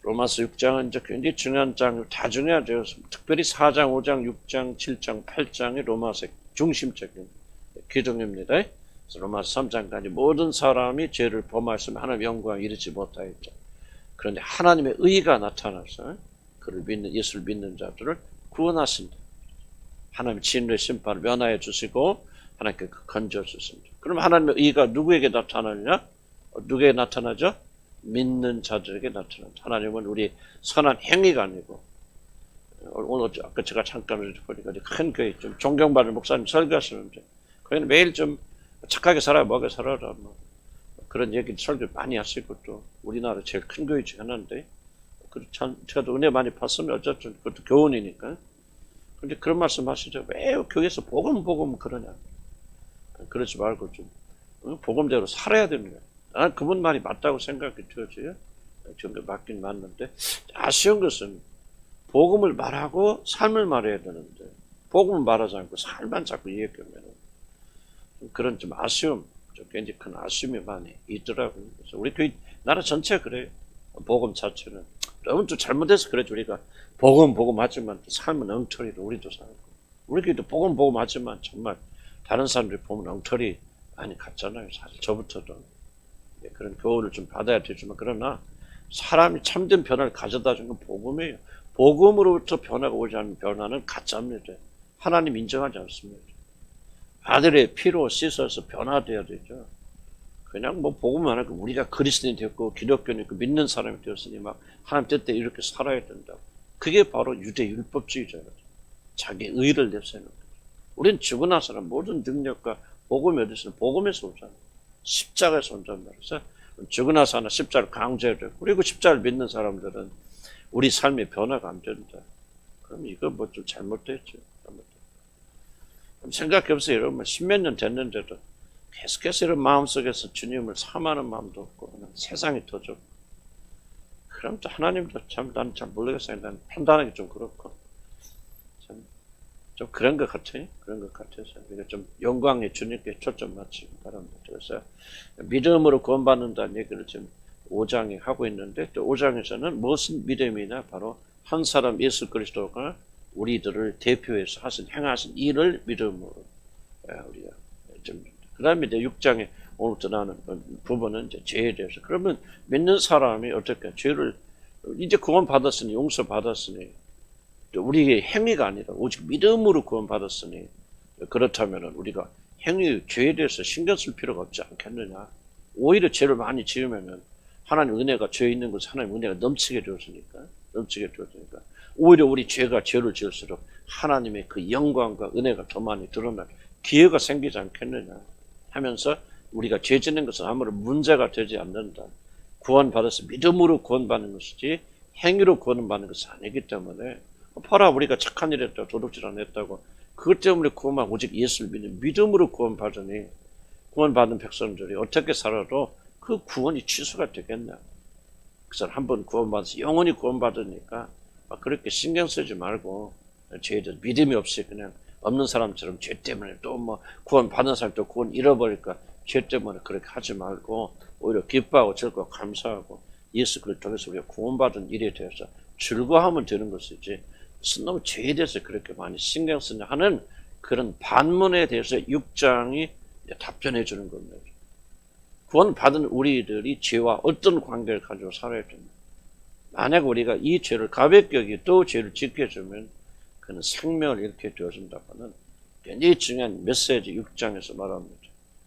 로마서 6장은 이제 굉장히 중요한 장, 다 중요하죠. 특별히 4장, 5장, 6장, 7장, 8장이 로마서의 중심적인 기둥입니다. 그래서 로마서 3장까지 모든 사람이 죄를 범하였으면 하나님의 영광에 이르지 못하였죠. 그런데 하나님의 의가 나타나서 그를 믿는, 예수를 믿는 자들을 구원하신다. 하나님의 진노의 심판을 면하여 주시고 하나님께 건져 주십니다. 그럼 하나님의 의가 누구에게 나타나느냐? 누구에게 나타나죠? 믿는 자들에게 나타납니다. 하나님은 우리 선한 행위가 아니고, 오늘 아까 제가 잠깐 보니까 큰 교회 좀 존경받는 목사님 설교하시는데, 거기는 매일 좀 착하게 살아야 먹여 살아라, 뭐 그런 얘기 설교 많이 하시고, 또 우리나라 제일 큰 교회 중에 하나인데, 제가 또 은혜 많이 받으면 어쨌든 그것도 교훈이니까. 근데 그런 말씀 하시죠. 왜 교회에서 복음 그러냐? 그러지 말고 좀 복음대로 살아야 됩니다. 나는 그분 말이 맞다고 생각이 들어져요. 좀 맞긴 맞는데, 아쉬운 것은 복음을 말하고 삶을 말해야 되는데, 복음을 말하지 않고 삶만 자꾸 얘기하면 그런 좀 아쉬움, 좀 굉장히 큰 아쉬움이 많이 있더라고요. 그래서 우리 교회 나라 전체가 그래요. 복음 자체는 너무 또 잘못해서 그래죠. 우리가 복음 하지만 또 삶은 엉터리로 우리도 살고, 우리 교회도 복음 하지만 정말 다른 사람들이 보면 엉터리 많이 같잖아요. 사실 저부터도 그런 교훈을 좀 받아야 되지만, 그러나 사람이 참된 변화를 가져다 준 건 복음이에요. 복음으로부터 변화가 오지 않는 변화는 가짜입니다. 하나님 인정하지 않습니다. 아들의 피로 씻어서 변화돼야 되죠. 그냥 뭐 복음만 하고 우리가 그리스도인이 됐고 기독교니까 믿는 사람이 되었으니 막 하나님 뜻대로 이렇게 살아야 된다고. 그게 바로 유대 율법주의자예요. 자기 의를 내세우는 거죠. 우리는 죽고 나서는 모든 능력과 복음이 어디서 복음에서 오잖아요. 십자가에서 온단 말이에요. 그래서 죽고 나서 하나 십자가를 강조해야 되고, 그리고 십자가를 믿는 사람들은 우리 삶의 변화가 안 된다. 그럼 이거 뭐 좀 잘못됐죠. 생각해보세요. 여러분, 십몇 년 됐는데도 계속해서 이런 마음속에서 주님을 사모하는 마음도 없고, 그냥 세상이 더 좋고. 그럼 또 하나님도 참, 난 잘 모르겠어요. 난 판단하기 좀 그렇고. 좀 그런 것 같아요. 그런 것 같아서. 우리가 좀 영광의 주님께 초점 맞추기 바랍니다. 그래서 믿음으로 구원받는다는 얘기를 지금 5장에 하고 있는데, 또 5장에서는 무슨 믿음이냐? 바로 한 사람 예수 그리스도가 우리들을 대표해서 행하신 일을 믿음으로 우리가 좀. 그 다음에 이제 6장에 오늘부터 나오는 부분은 이제 죄에 대해서. 그러면 믿는 사람이 어떻게 죄를 이제 구원받았으니, 용서받았으니, 우리의 행위가 아니라 오직 믿음으로 구원받았으니, 그렇다면 우리가 행위, 죄에 대해서 신경 쓸 필요가 없지 않겠느냐. 오히려 죄를 많이 지으면은 하나님 은혜가, 죄에 있는 것은 하나님 은혜가 넘치게 되었으니까, 오히려 우리 죄가 죄를 지을수록 하나님의 그 영광과 은혜가 더 많이 드러날 기회가 생기지 않겠느냐 하면서, 우리가 죄 짓는 것은 아무런 문제가 되지 않는다. 구원받아서 믿음으로 구원받는 것이지 행위로 구원받는 것은 아니기 때문에, 봐라, 우리가 착한 일 했다고, 도둑질 안 했다고, 그것 때문에 구원만 오직 예수를 믿는 믿음으로 구원받으니, 구원받은 백성들이 어떻게 살아도 그 구원이 취소가 되겠냐. 그래서 한번 구원받아서 영원히 구원받으니까 막 그렇게 신경 쓰지 말고, 죄들 믿음이 없이 그냥 없는 사람처럼 죄 때문에 또 뭐 구원받은 사람 또 구원 잃어버릴까, 죄 때문에 그렇게 하지 말고 오히려 기뻐하고 즐거워 감사하고 예수 그리스도 통해서 우리가 구원받은 일에 대해서 즐거워하면 되는 것이지, 무슨 너무 죄에 대해서 그렇게 많이 신경 쓰냐 하는 그런 반문에 대해서 6장이 답변해 주는 겁니다. 구원받은 우리들이 죄와 어떤 관계를 가지고 살아야 됩니다. 만약 우리가 이 죄를 가볍게 여기고 또 죄를 지켜주면 그는 생명을 잃게 되어진다고는 굉장히 중요한 메시지 6장에서 말합니다.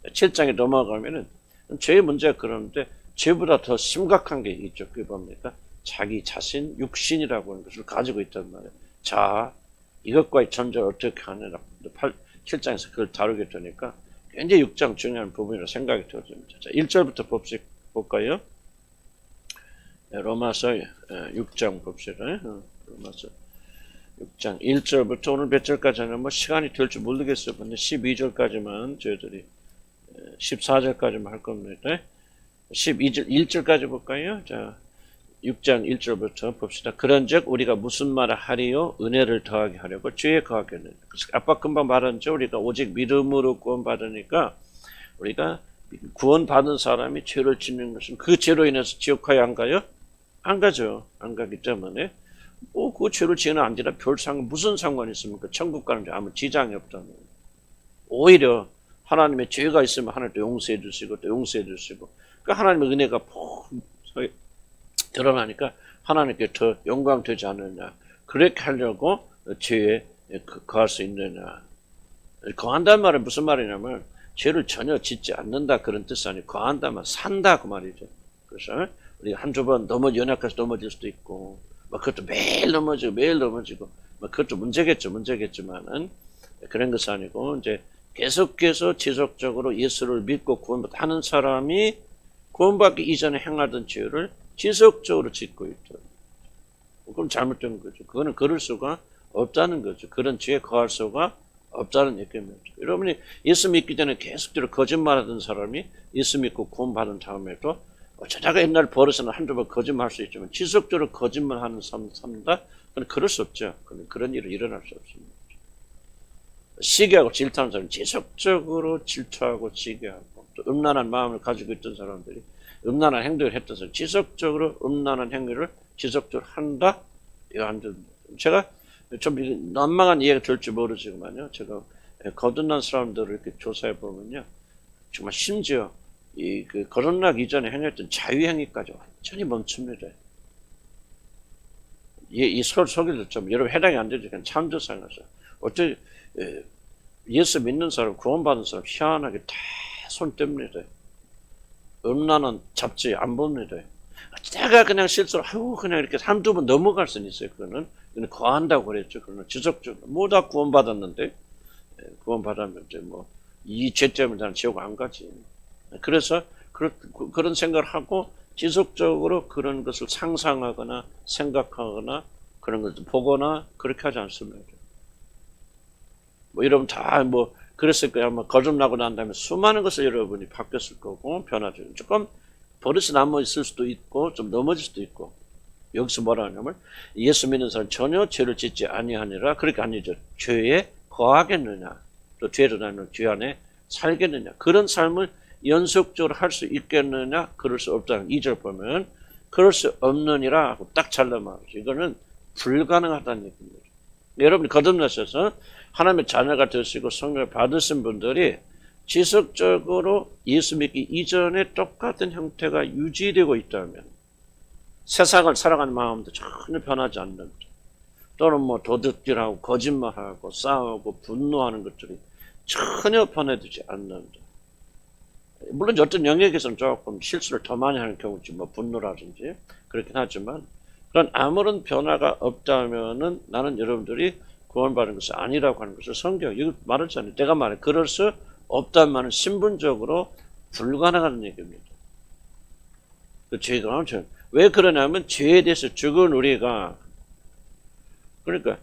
7장에 넘어가면은 죄의 문제가 그러는데, 죄보다 더 심각한 게 있죠. 그게 뭡니까? 자기 자신, 육신이라고 하는 것을 가지고 있단 말이에요. 자, 이것과의 전쟁을 어떻게 하느냐. 7장에서 그걸 다루게 되니까 굉장히 6장 중요한 부분이라고 생각이 들어집니다. 자, 1절부터 볼까요? 로마서 6장 봅시다. 로마서 6장 1절부터 오늘 몇 절까지는 뭐 시간이 될 줄 모르겠어요. 근데 12절까지만 저희들이 14절까지만 할 겁니다. 12절 1절까지 볼까요? 자, 6장 1절부터 봅시다. 그런즉 우리가 무슨 말을 하리요? 은혜를 더하게 하려고 죄에 거하겠느냐. 아까 금방 말한죠. 우리가 오직 믿음으로 구원받으니까, 우리가 구원받은 사람이 죄를 짓는 것은 그 죄로 인해서 지옥 가야 안 가요? 안 가죠. 안 가기 때문에 그 죄를 지으나 안 지나 무슨 상관이 있습니까? 천국 가는데 아무 지장이 없다는 거예요. 오히려 하나님의 죄가 있으면 하나님도 용서해 주시고 또 용서해 주시고 그러니까 하나님의 은혜가 푹 드러나니까 하나님께 더 영광 되지 않느냐. 그렇게 하려고 죄에 거할 수 있느냐. 거한다는 말은 무슨 말이냐면 죄를 전혀 짓지 않는다 그런 뜻이 아니고 거한다면 산다 그 말이죠. 그래서 우리가 한두 번 연약해서 넘어질 수도 있고 그것도 매일 넘어지고 그것도 문제겠지만은 그런 것이 아니고 이제 계속해서 지속적으로 예수를 믿고 구원받는 사람이 구원받기 이전에 행하던 죄를 지속적으로 짓고 있다. 그럼 잘못된 거죠. 그거는 그럴 수가 없다는 거죠. 그런 죄에 거할 수가 없다는 얘기입니다. 여러분이 예수 믿기 전에 계속적으로 거짓말하던 사람이 예수 믿고 구원받은 다음에도 어쩌다가 옛날 버릇은 한두 번 거짓말할 수 있지만 지속적으로 거짓말하는 삶 산다? 그건 그럴 수 없죠. 그런 일은 일어날 수 없습니다. 시기하고 질투하는 사람은 지속적으로 질투하고 시기하고 또 음란한 마음을 가지고 있던 사람들이 음란한 행동을 했던 사람 지속적으로 음란한 행위를 지속적으로 한다? 이거 안 됩니다. 제가 좀 난망한 이해가 될지 모르지만요. 제가 거듭난 사람들을 이렇게 조사해 보면요. 정말 심지어 거듭나기 이전에 행했던 자유행위까지 완전히 멈춥니다. 이 소리도 좀 여러분 해당이 안 되죠. 그냥 참조상에서. 어째 예수 믿는 사람, 구원받은 사람 희한하게 다 손 뗍니다. 음란한 잡지 안 봅니다. 내가 그냥 실수로 그냥 이렇게 한두 번 넘어갈 수는 있어요. 그거는 거한다고 그랬죠. 그거는 지속적으로 뭐다 구원받았는데 구원받았는데 이 죄 때문에 나는 지옥 안 가지. 그래서 그런 생각을 하고 지속적으로 그런 것을 상상하거나 생각하거나 그런 것을 보거나 그렇게 하지 않습니다. 여러분 다 그랬을 거야. 거듭나고 난 다음에 수많은 것을 여러분이 바뀌었을 거고 변화죠. 조금 버릇이 남아 있을 수도 있고 좀 넘어질 수도 있고 여기서 뭐라 하냐면 예수 믿는 사람 전혀 죄를 짓지 아니하니라 그렇게 아니죠. 죄에 거하겠느냐 또 죄를 하면 죄 안에 살겠느냐 그런 삶을 연속적으로 할 수 있겠느냐 그럴 수 없다는 2절 보면 그럴 수 없느니라 하고 딱 잘라 말하죠. 이거는 불가능하다는 얘기입니다. 여러분이 거듭나셔서 하나님의 자녀가 되시고 성령을 받으신 분들이 지속적으로 예수 믿기 이전에 똑같은 형태가 유지되고 있다면 세상을 살아가는 마음도 전혀 변하지 않는다. 또는 도둑질하고 거짓말하고 싸우고 분노하는 것들이 전혀 변해지지 않는다. 물론 어떤 영역에서는 조금 실수를 더 많이 하는 경우지 분노라든지 그렇긴 하지만 그런 아무런 변화가 없다면은 나는 여러분들이 구원받은 것이 아니라고 하는 것을 성경 이거 말했잖아요. 내가 말해 그럴 수 없다는 말은 신분적으로 불가능한 얘기입니다. 죄가 왜 그러냐면 죄에 대해서 죽은 우리가 그러니까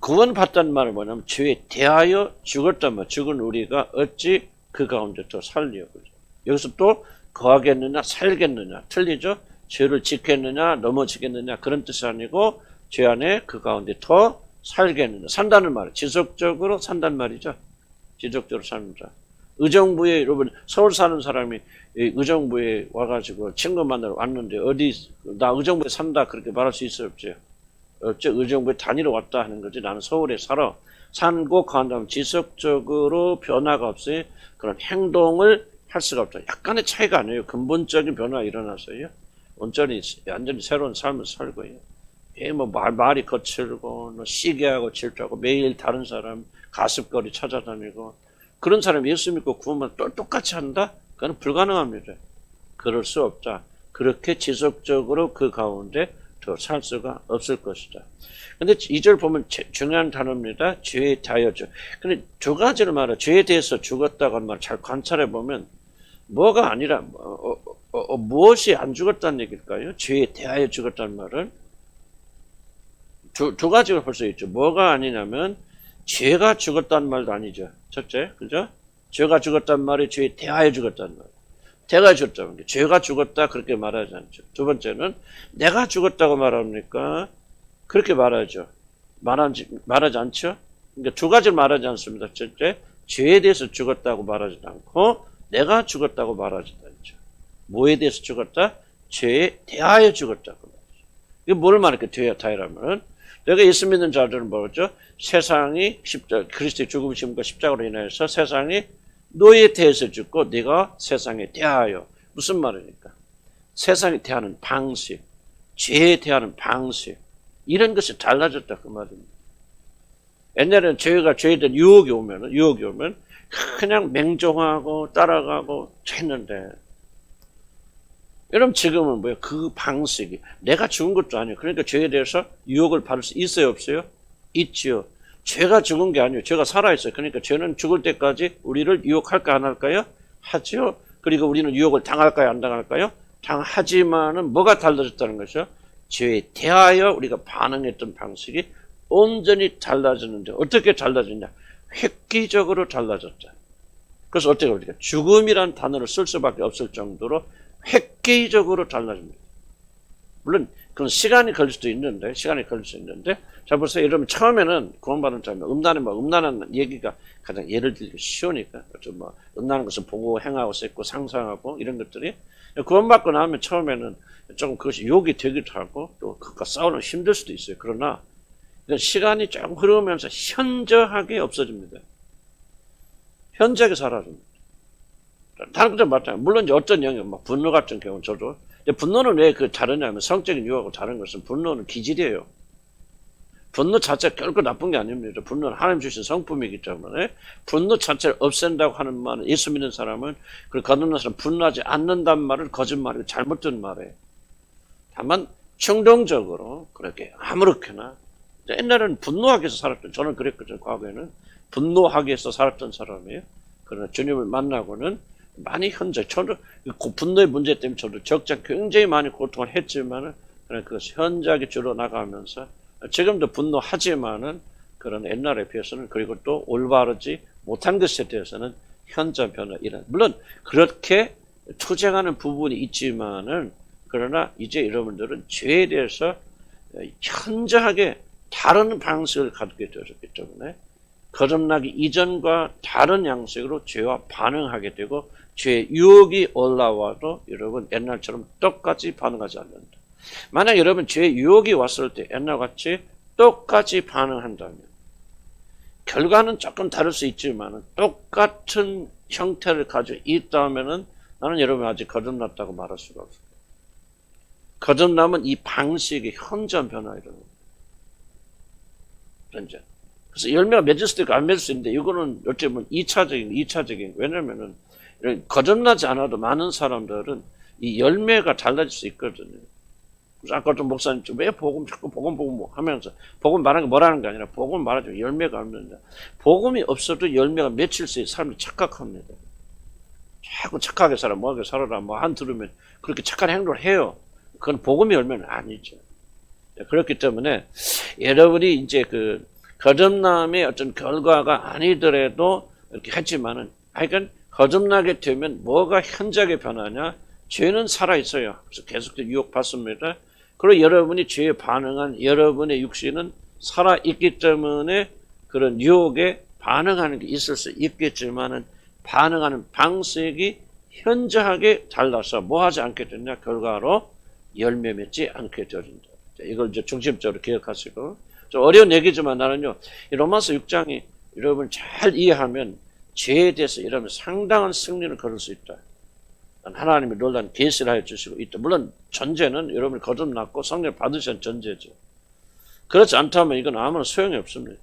구원받다는 말은 뭐냐면 죄에 대하여 죽었단 말 죽은 우리가 어찌 그 가운데 더 살려 여기서 또 거하겠느냐 살겠느냐 틀리죠? 죄를 짓겠느냐 넘어지겠느냐 그런 뜻이 아니고 죄 안에 그 가운데 더 살겠느냐 산다는 말 지속적으로 산다는 말이죠. 지속적으로 삽니다. 의정부에 여러분 서울 사는 사람이 의정부에 와가지고 친구 만나러 왔는데 나 의정부에 산다 그렇게 말할 수 있어요 없죠? 없죠. 의정부에 다니러 왔다 하는 거지 나는 서울에 살아 산고 간 다음 지속적으로 변화가 없어요. 그런 행동을 할 수가 없죠. 약간의 차이가 아니에요. 근본적인 변화가 일어나서요. 완전히 새로운 삶을 살고요. 말이 거칠고 시기하고 질투하고 매일 다른 사람 가십거리 찾아다니고 그런 사람이 예수 믿고 구원만 똑같이 한다? 그건 불가능합니다. 그럴 수 없다. 그렇게 지속적으로 그 가운데 더 살 수가 없을 것이다. 근데 2절 보면 중요한 단어입니다. 죄에 대하여 죽. 근데 두 가지를 말해. 죄에 대해서 죽었다고 하는 말 잘 관찰해 보면 뭐가 아니라 무엇이 안 죽었다는 얘기일까요? 죄에 대하여 죽었다는 말은 두 가지가 벌써 있죠. 뭐가 아니냐면 죄가 죽었다는 말도 아니죠. 첫째, 그죠? 죄가 죽었다는 말이 죄에 대하여 죽었다는 말. 대하여 죽었다는 게 죄가 죽었다 그렇게 말하지 않죠. 두 번째는 내가 죽었다고 말합니까? 그렇게 말하죠. 말하지 않죠. 그러니까 두 가지를 말하지 않습니다. 첫째, 죄에 대해서 죽었다고 말하지 않고 내가 죽었다고 말하지 않죠. 뭐에 대해서 죽었다? 죄에 대하여 죽었다고 말하죠. 이게 뭘 말할까? 대하라면은 내가 예수 믿는 자들은 뭐죠? 세상이 그리스도의 죽음, 심과 십자가로 인해서 세상이 너에 대해서 죽고 네가 세상에 대하여. 무슨 말입니까? 세상에 대하는 방식, 죄에 대하는 방식, 이런 것이 달라졌다 그 말입니다. 옛날에는 죄에 유혹이 오면 그냥 맹종하고 따라가고 했는데, 여러분 지금은 뭐예요? 그 방식이 내가 죽은 것도 아니에요. 그러니까 죄에 대해서 유혹을 받을 수 있어요, 없어요? 있지요. 죄가 죽은 게 아니에요. 죄가 살아있어요. 그러니까 죄는 죽을 때까지 우리를 유혹할까 안 할까요? 하지요. 그리고 우리는 유혹을 당할까요, 안 당할까요? 당하지만은 뭐가 달라졌다는 것이요? 죄에 대하여 우리가 반응했던 방식이 온전히 달라졌는데, 어떻게 달라졌냐? 획기적으로 달라졌다. 그래서 어떻게 우리가 죽음이란 단어를 쓸 수밖에 없을 정도로 획기적으로 달라집니다. 물론 그건 시간이 걸릴 수도 있는데, 자 보세요. 여러분 처음에는 구원받은 자면 음란한 얘기가 가장 예를 들기 쉬우니까, 뭐 음란한 것을 보고 행하고 씻고 상상하고 이런 것들이 구원받고 나면 처음에는 조금 그것이 욕이 되기도 하고 또 그것과 싸우는 힘들 수도 있어요. 그러나 시간이 조금 흐르면서 현저하게 없어집니다. 현저하게 사라집니다. 다른 것도 마찬가지예요. 물론 이제 어떤 영역, 분노 같은 경우는 저도. 분노는 왜 다르냐면, 성적인 유혹하고 다른 것은 분노는 기질이에요. 분노 자체가 결코 나쁜 게 아닙니다. 분노는 하나님 주신 성품이기 때문에 분노 자체를 없앤다고 하는 말은, 예수 믿는 사람은 그 거듭난 사람은 분노하지 않는다는 말은 거짓말이고 잘못된 말이에요. 다만 충동적으로 그렇게 아무렇게나, 옛날에는 분노하기 위해서 살았던, 저는 그랬거든요. 과거에는 분노하기 위해서 살았던 사람이에요. 그러나 주님을 만나고는 많이 저도 그 분노의 문제 때문에 저도 적장 굉장히 많이 고통을 했지만은, 그런 그것이 현저하게 줄어나가면서 지금도 분노하지만은 그런 옛날에 비해서는, 그리고 또 올바르지 못한 것에 대해서는 현저 변화 물론 그렇게 투쟁하는 부분이 있지만은, 그러나 이제 여러분들은 죄에 대해서 현저하게 다른 방식을 갖게 되었기 때문에 거듭나기 이전과 다른 양식으로 죄와 반응하게 되고, 죄의 유혹이 올라와도 여러분 옛날처럼 똑같이 반응하지 않는다. 만약 여러분 죄의 유혹이 왔을 때 옛날같이 똑같이 반응한다면, 결과는 조금 다를 수 있지만 똑같은 형태를 가지고 있다면 나는 여러분 아직 거듭났다고 말할 수가 없어요. 거듭나면 이 방식이 현저한 변화가 일어납니다. 현재. 그래서 열매가 맺을 수도 있고 안 맺을 수 있는데, 이거는 어찌 보면 2차적인, 왜냐면은, 거듭나지 않아도 많은 사람들은 이 열매가 달라질 수 있거든요. 그래서 아까도 목사님, 왜 자꾸 복음 하면서, 복음 말하는 게 뭐라는 게 아니라, 복음 말하자면 열매가 없는데, 복음이 없어도 열매가 맺힐 수 있는 사람이 착각합니다. 자꾸 착하게 살아, 뭐하게 살아라, 한 들으면 그렇게 착한 행동을 해요. 그건 복음의 열매는 아니죠. 그렇기 때문에 여러분이 이제 거듭남의 어떤 결과가 아니더라도 이렇게 했지만은, 하여간 거듭나게 되면 뭐가 현저하게 변하냐? 죄는 살아있어요. 그래서 계속해서 유혹받습니다. 그리고 여러분이 죄에 반응한 여러분의 육신은 살아있기 때문에 그런 유혹에 반응하는 게 있을 수 있겠지만은, 반응하는 방식이 현저하게 달라서 뭐 하지 않게 되냐? 결과로 열매 맺지 않게 되어진다. 이걸 이제 중심적으로 기억하시고, 좀 어려운 얘기지만 나는요, 이 로마서 6장이 여러분 잘 이해하면 죄에 대해서 여러분 상당한 승리를 거둘 수 있다. 하나님이 놀라운 계시를 하여 주시고 있다. 물론 전제는 여러분이 거듭났고 성령 받으신 전제죠. 그렇지 않다면 이건 아무런 소용이 없습니다.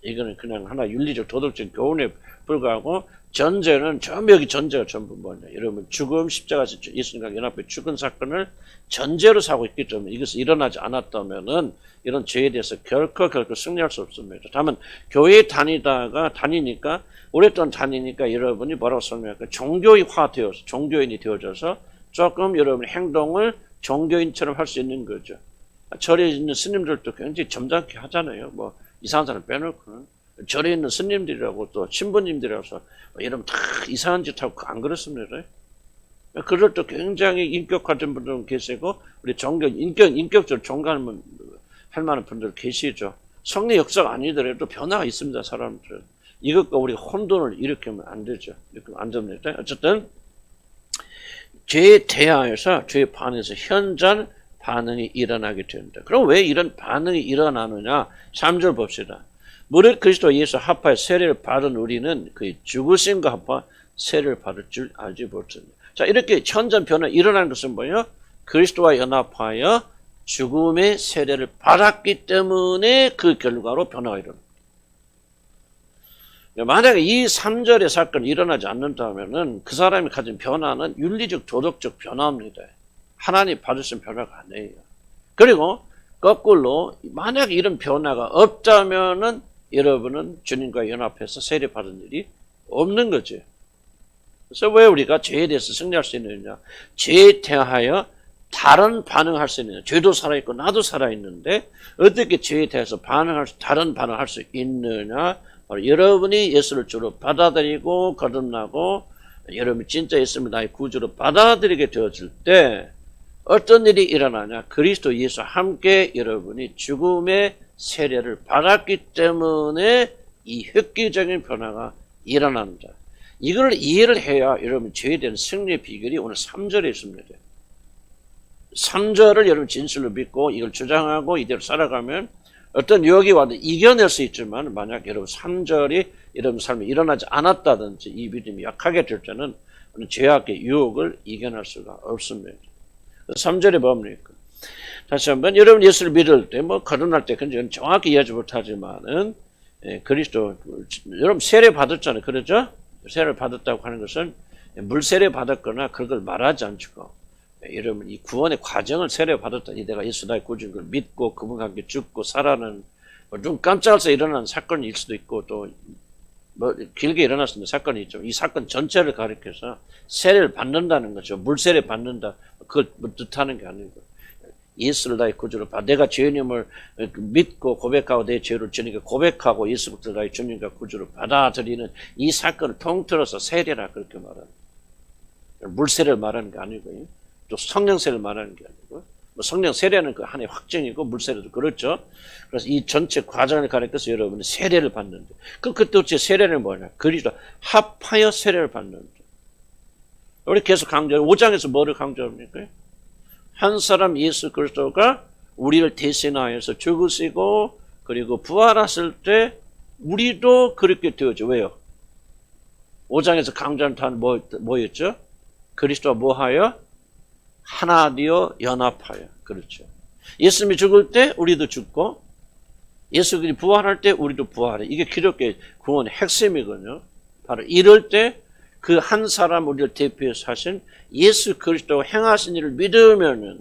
이거는 그냥 하나 윤리적 도덕적 교훈에 불과하고, 전제는 여기 전제가 전부 뭐냐? 여러분 죽음, 십자가에서 예수님과 연합해 죽은 사건을 전제로 사고 있기 때문에 이것이 일어나지 않았다면은 이런 죄에 대해서 결코 승리할 수 없습니다. 다만 교회에 다니니까 오랫동안 다니니까 여러분이 뭐라고 설명할까? 종교인이 되어져서 조금 여러분의 행동을 종교인처럼 할 수 있는 거죠. 절에 있는 스님들도 굉장히 점잖게 하잖아요. 뭐 이상한 사람 빼놓고는. 절에 있는 스님들이라고 또 신부님들이라서 여러분 다 이상한 짓 하고 안 그렇습니다. 그럴 때 굉장히 인격화된 분들은 계시고, 우리 인격적으로 존경할 만한 분들 계시죠. 성례 역사가 아니더라도 변화가 있습니다, 사람들은. 이것과 우리 혼돈을 일으키면 안 되죠. 일으키면 안 됩니다. 어쨌든 죄에 대하여서, 죄에 반해서 현저한 반응이 일어나게 된다. 그럼 왜 이런 반응이 일어나느냐? 3절 봅시다. 무릇 그리스도 예수 합하여 세례를 받은 우리는 그의 죽으심과 합하 세례를 받을 줄 알지 못하냐. 자, 이렇게 현전 변화 일어나는 것은 뭐예요? 그리스도와 연합하여 죽음의 세례를 받았기 때문에 그 결과로 변화가 일어납니다. 만약에 이 3절의 사건이 일어나지 않는다면 그 사람이 가진 변화는 윤리적 도덕적 변화입니다. 하나님 받으신 변화가 아니에요. 그리고 거꾸로 만약에 이런 변화가 없다면 여러분은 주님과 연합해서 세례 받은 일이 없는 거죠. 그래서 왜 우리가 죄에 대해서 승리할 수 있느냐? 죄에 대하여 다른 반응할 수 있느냐? 죄도 살아있고 나도 살아있는데 어떻게 죄에 대해서 다른 반응할 수 있느냐? 바로 여러분이 예수를 주로 받아들이고 거듭나고 여러분이 진짜 예수를 나의 구주로 받아들이게 되어질 때 어떤 일이 일어나냐? 그리스도 예수와 함께 여러분이 죽음의 세례를 받았기 때문에 이 획기적인 변화가 일어난다. 이걸 이해를 해야 여러분 죄에 대한 승리의 비결이 오늘 3절에 있습니다. 3절을 여러분 진실로 믿고 이걸 주장하고 이대로 살아가면 어떤 유혹이 와도 이겨낼 수 있지만 만약 여러분 3절이 여러분 삶에 일어나지 않았다든지 이 믿음이 약하게 될 때는 죄악의 유혹을 이겨낼 수가 없습니다. 3절에 뭡니까? 다시 한번 여러분 예수를 믿을 때 거듭날 때 그건 정확히 이해하지 못하지만은 그리스도 여러분 세례 받았잖아요. 그러죠? 세례를 받았다고 하는 것은 물 세례 받았거나 그걸 말하지 않고 여러분 이 구원의 과정을 세례 받았다. 내가 예수 나의 구주인 걸 믿고 그분과 함께 죽고 살아는 눈 깜짝해서 일어난 사건일 수도 있고 또 길게 일어날 수 있는 사건이 있죠. 이 사건 전체를 가리켜서 세례를 받는다는 거죠. 물 세례 받는다. 그걸 뜻하는 게 아니고 예수를 나의 구주로 받아 내가 죄인임을 믿고 고백하고 내 죄를 주님께 고백하고 예수부터 나의 주님과 구주로 받아들이는 이 사건을 통틀어서 세례라 그렇게 말합니다. 물세례를 말하는 게 아니고요. 또 성령세례를 말하는 게 아니고 성령 세례는 그 하나의 확증이고 물세례도 그렇죠. 그래서 이 전체 과정을 가리켜서 여러분이 세례를 받는데 그때 세례는 뭐냐? 그리스도 합하여 세례를 받는데 우리 계속 강조해요. 5장에서 뭐를 강조합니까? 한 사람 예수 그리스도가 우리를 대신하여서 죽으시고 그리고 부활하실 때 우리도 그렇게 되어져. 왜요? 5장에서 강조한 단어 뭐였죠? 그리스도와 뭐하여? 하나 되어 연합하여. 그렇죠. 예수님이 죽을 때 우리도 죽고 예수님이 부활할 때 우리도 부활해. 이게 기독교의 구원의 핵심이거든요. 바로 이럴 때 그 한 사람 우리를 대표해서 하신 예수 그리스도가 행하신 일을 믿으면은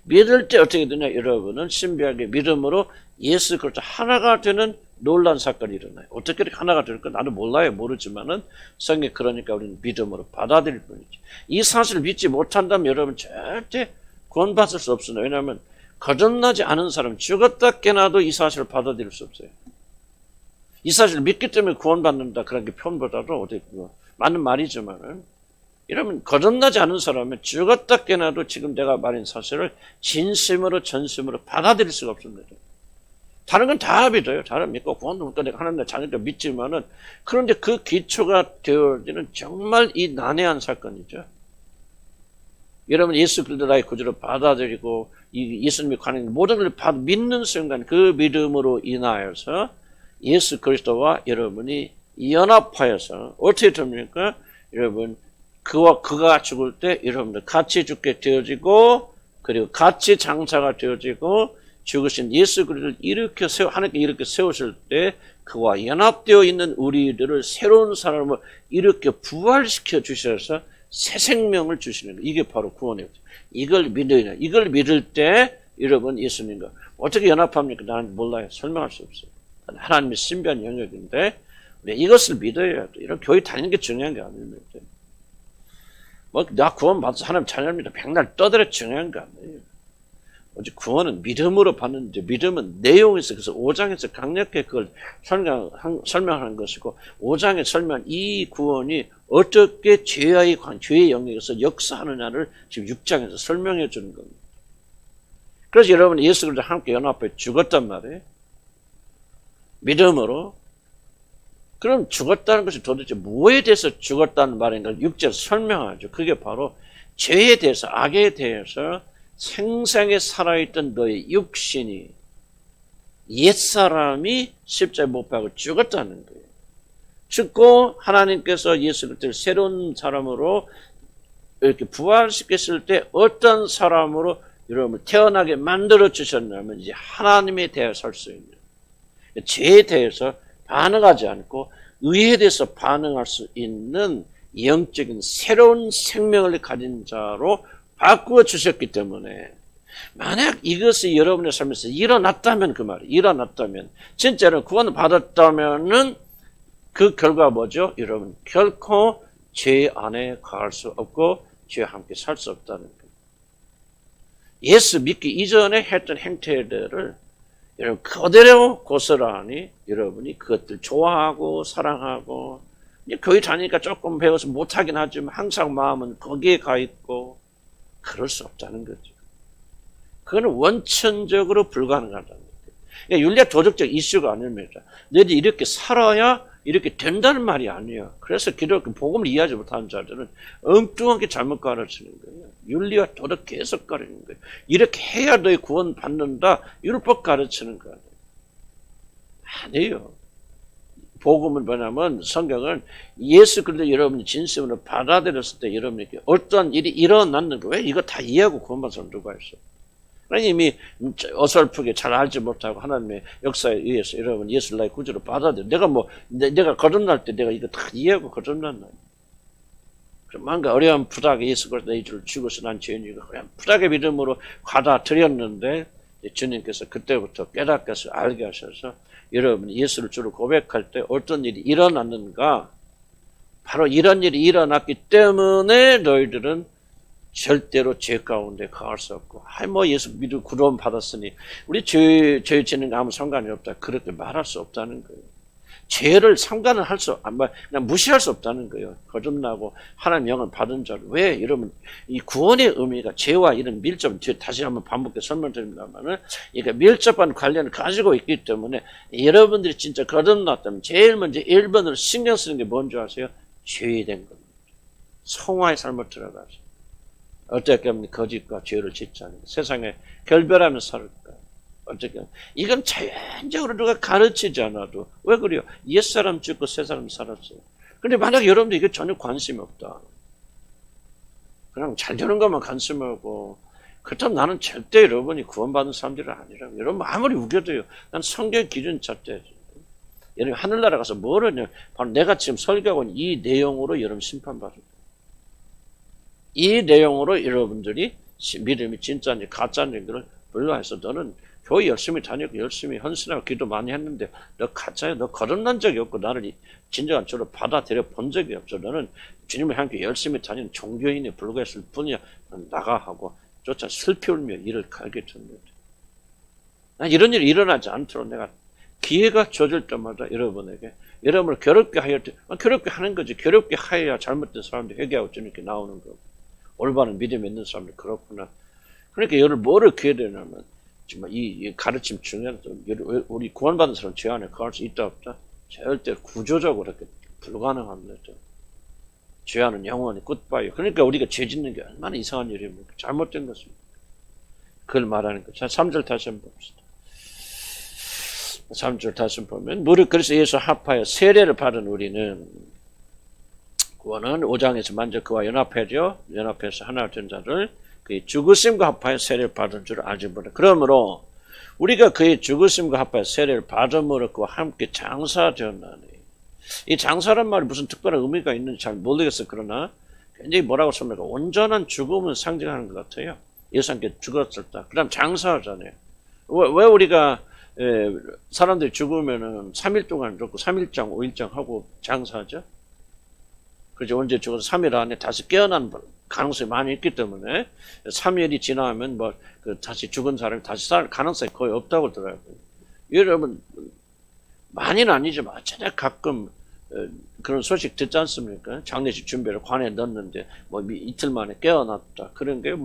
믿을 때 어떻게 되냐? 여러분은 신비하게 믿음으로 예수 그리스도 하나가 되는 놀라운 사건이 일어나요. 어떻게 이렇게 하나가 될까? 나도 몰라요. 모르지만은 성경 그러니까 우리는 믿음으로 받아들일 뿐이지. 이 사실을 믿지 못한다면 여러분 절대 구원받을 수 없습니다. 왜냐하면 거듭나지 않은 사람 죽었다 깨나도 이 사실을 받아들일 수 없어요. 이 사실을 믿기 때문에 구원받는다 그런 게 표현보다도 어디 맞는 말이지만은 여러분 거듭나지 않은 사람은 죽었다 깨나도 지금 내가 말한 사실을 진심으로 전심으로 받아들일 수가 없습니다. 다른 건 다 믿어요. 다른 믿고 구원도 믿고 내가 하나님의 자녀니까 믿지만은 그런데 그 기초가 되어지는 정말 이 난해한 사건이죠. 여러분 예수 그리스도 나의 구주로 받아들이고 예수님이 관한 모든 걸 믿는 순간 그 믿음으로 인하여서 예수 그리스도와 여러분이 연합하여서 어떻게 됩니까? 여러분 그가 죽을 때 여러분들 같이 죽게 되어지고 그리고 같이 장사가 되어지고 죽으신 예수 그리스도를 하나님께 이렇게 세우실 때 그와 연합되어 있는 우리들을 새로운 사람을 이렇게 부활시켜 주셔서 새 생명을 주시는 거예요. 이게 바로 구원이에요. 이걸 믿어야 이걸 믿을 때 여러분 예수님과 어떻게 연합합니까? 나는 몰라요. 설명할 수 없어요. 하나님의 신비한 영역인데 이것을 믿어야 돼. 이런 교회 다니는 게 중요한 게 아닙니다. 나 구원 받아서 하나님 자녀입니다. 백날 떠들어 중요한 게 아니에요. 오직 구원은 믿음으로 받는데 믿음은 내용에서 그래서 5장에서 강력하게 그걸 설명하는 것이고 5장에 설명한 이 구원이 어떻게 죄의 영역에서 역사하느냐를 지금 6장에서 설명해 주는 겁니다. 그래서 여러분 예수 그리스도와 함께 연합해 죽었단 말이에요. 믿음으로. 그럼 죽었다는 것이 도대체 뭐에 대해서 죽었다는 말인가 6절에서 설명하죠. 그게 바로 죄에 대해서 악에 대해서 생생히 살아있던 너의 육신이, 옛사람이 십자가에 못 박아 죽었다는 거예요. 죽고 하나님께서 예수 그리스도를 새로운 사람으로 이렇게 부활시켰을 때 어떤 사람으로 여러분을 태어나게 만들어 주셨냐면 이제 하나님에 대해 설 수 있는, 죄에 대해서 반응하지 않고 의에 대해서 반응할 수 있는 영적인 새로운 생명을 가진 자로 바꾸어 주셨기 때문에, 만약 이것이 여러분의 삶에서 일어났다면, 그 말이에요. 일어났다면, 진짜로 구원을 받았다면은 그 결과가 뭐죠? 여러분, 결코 죄 안에 가할 수 없고 죄와 함께 살 수 없다는 거예요. 예수 믿기 이전에 했던 행태들을 여러분 그대로 고스란히 여러분이 그것들 좋아하고 사랑하고, 이제 교회 다니니까 조금 배워서 못하긴 하지만 항상 마음은 거기에 가 있고, 그럴 수 없다는 거죠. 그거는 원천적으로 불가능하다는 거예요. 그러니까 윤리학 도덕적 이슈가 아닙니다. 너희들이 이렇게 살아야 이렇게 된다는 말이 아니에요. 그래서 기독교 복음을 이해하지 못하는 자들은 엉뚱하게 잘못 가르치는 거예요. 윤리와 도덕 계속 가르치는 거예요. 이렇게 해야 너희 구원 받는다, 율법 가르치는 거예요. 아니에요. 복음은 뭐냐면, 성경은 예수 그리스도 여러분이 진심으로 받아들였을 때 여러분에게 어떤 일이 일어났는 거예요. 왜 이거 다 이해하고 구원받은 사람 누가 있어? 하나님이 어설프게 잘 알지 못하고 하나님의 역사에 의해서 여러분 예수를 나의 구주로 받아들여. 내가 거듭날 때 내가 이거 다 이해하고 거듭났나. 그럼 뭔가 어려운 부탁에 예수 그리스도 내 주를 죽어서 난 죄인이고 그냥 부탁의 믿음으로 받아들였는데, 주님께서 그때부터 깨닫게 알게 하셔서 여러분이 예수를 주로 고백할 때 어떤 일이 일어났는가, 바로 이런 일이 일어났기 때문에 너희들은 절대로 죄 가운데 가할 수 없고, 예수 믿고 구원 받았으니 우리 죄 지는 거 아무 상관이 없다, 그렇게 말할 수 없다는 거예요. 죄를 상관을 그냥 무시할 수 없다는 거예요. 거듭나고 하나님 영을 받은 자를. 왜? 여러분, 이 구원의 의미가 죄와 이런 밀접, 다시 한번 반복해 설명드립니다만은, 그러니까 밀접한 관련을 가지고 있기 때문에 여러분들이 진짜 거듭났다면 제일 먼저 1번으로 신경 쓰는 게 뭔지 아세요? 죄에 된 겁니다. 성화의 삶을 들어가서 어떻게 하면 거짓과 죄를 짓지 않는, 세상에 결별하며 살을까? 어떻게 하면, 이건 자연적으로 누가 가르치지 않아도, 왜 그래요? 옛사람 죽고 새사람 살았어요. 근데 만약 여러분들 이게 전혀 관심이 없다, 그냥 잘 되는 것만 관심하고, 그렇다면 나는 절대 여러분이 구원받은 사람들이 아니라고. 여러분 아무리 우겨도요, 난 성경 기준 잣대. 여러분 하늘나라 가서 뭘 하냐, 바로 내가 지금 설교하고 있는 이 내용으로 여러분 심판받을 거예요. 이 내용으로 여러분들이 믿음이 진짜인지 가짜인지 를 분류해서, 너는 교회 열심히 다니고 열심히 헌신하고 기도 많이 했는데 너 가짜야, 너 거듭난 적이 없고 나를 진정한 주로 받아들여 본 적이 없어, 너는 주님을 향해 열심히 다니는 종교인에 불과했을 뿐이야, 나가 하고 쫓아 슬피 울며 이를 갈게 됩니다. 이런 일이 일어나지 않도록 내가 기회가 주어질 때마다 여러분을 괴롭게 하여, 괴롭게 하는 거지. 괴롭게 하여야 잘못된 사람들 회개하고 주님께 나오는 거고, 올바른 믿음이 있는 사람들 그렇구나. 그러니까 여러분 뭐를 기회야 되냐면, 정말 이 가르침 중요한, 우리 구원받은 사람 죄 안에 가할 수 있다 없다? 절대 구조적으로 그렇게 불가능합니다. 죄 안은 영원히 굿바이. 그러니까 우리가 죄 짓는 게 얼마나 이상한 일입니까? 잘못된 것입니다. 그걸 말하는 거죠. 자, 3절 다시 한번 봅시다. 3절 다시 보면, 그래서 예수 합하여 세례를 받은 우리는, 구원은 5장에서 먼저 그와 연합해서 하나 된 자를 그의 죽으심과 합하여 세례를 받은 줄 알지 못해. 그러므로 우리가 그의 죽으심과 합하여 세례를 받음으로 그와 함께 장사되었나니. 이 장사란 말이 무슨 특별한 의미가 있는지 잘 모르겠어요. 그러나 굉장히 뭐라고 씁니까? 온전한 죽음을 상징하는 것 같아요. 예수 함께 죽었었다. 그 다음 장사하잖아요. 왜 우리가 사람들이 죽으면은 3일 동안 죽고 3일장, 5일장 하고 장사하죠? 그죠? 언제 죽어서 3일 안에 다시 깨어난 가능성이 많이 있기 때문에 3일이 지나면 다시 죽은 사람이 다시 살 가능성이 거의 없다고 들어요. 여러분, 많이는 아니지만 어쩌다 가끔 그런 소식 듣지 않습니까? 장례식 준비를 관에 넣었는데 이틀 만에 깨어났다. 그런 게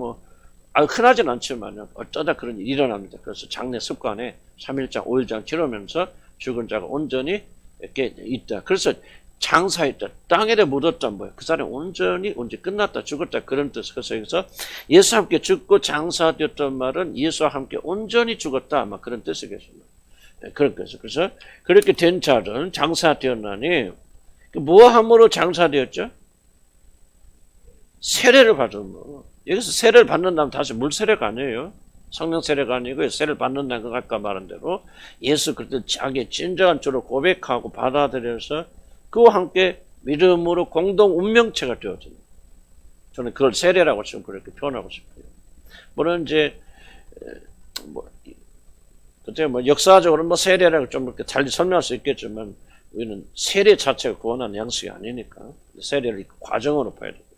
흔하진 않지만 어쩌다 그런 일이 일어납니다. 그래서 장례 습관에 3일장, 5일장 치르면서 죽은 자가 온전히 있다. 그래서 장사했다. 땅에 묻었다. 뭐야? 그 사람이 온전히 언제 끝났다. 죽었다. 그런 뜻. 그래서 여기서 예수와 함께 죽고 장사되었던 말은 예수와 함께 온전히 죽었다. 아마 그런 뜻이겠습니다. 그런 뜻. 그래서 그렇게 된 자들은 장사되었나니 무함으로 장사되었죠? 세례를 받으면. 여기서 세례를 받는다면 다시 물 세례가 아니에요. 성령 세례가 아니고 세례를 받는다는 것 아까 말한 대로 예수 그리스도 자기의 진정한 주로 고백하고 받아들여서 그와 함께 믿음으로 공동 운명체가 되어집니다. 저는 그걸 세례라고 지금 그렇게 표현하고 싶어요. 물론 이제 그때 역사적으로 세례라고 좀 이렇게 잘 설명할 수 있겠지만 우리는 세례 자체가 구원하는 양식이 아니니까 세례를 과정으로 봐야 됩니다.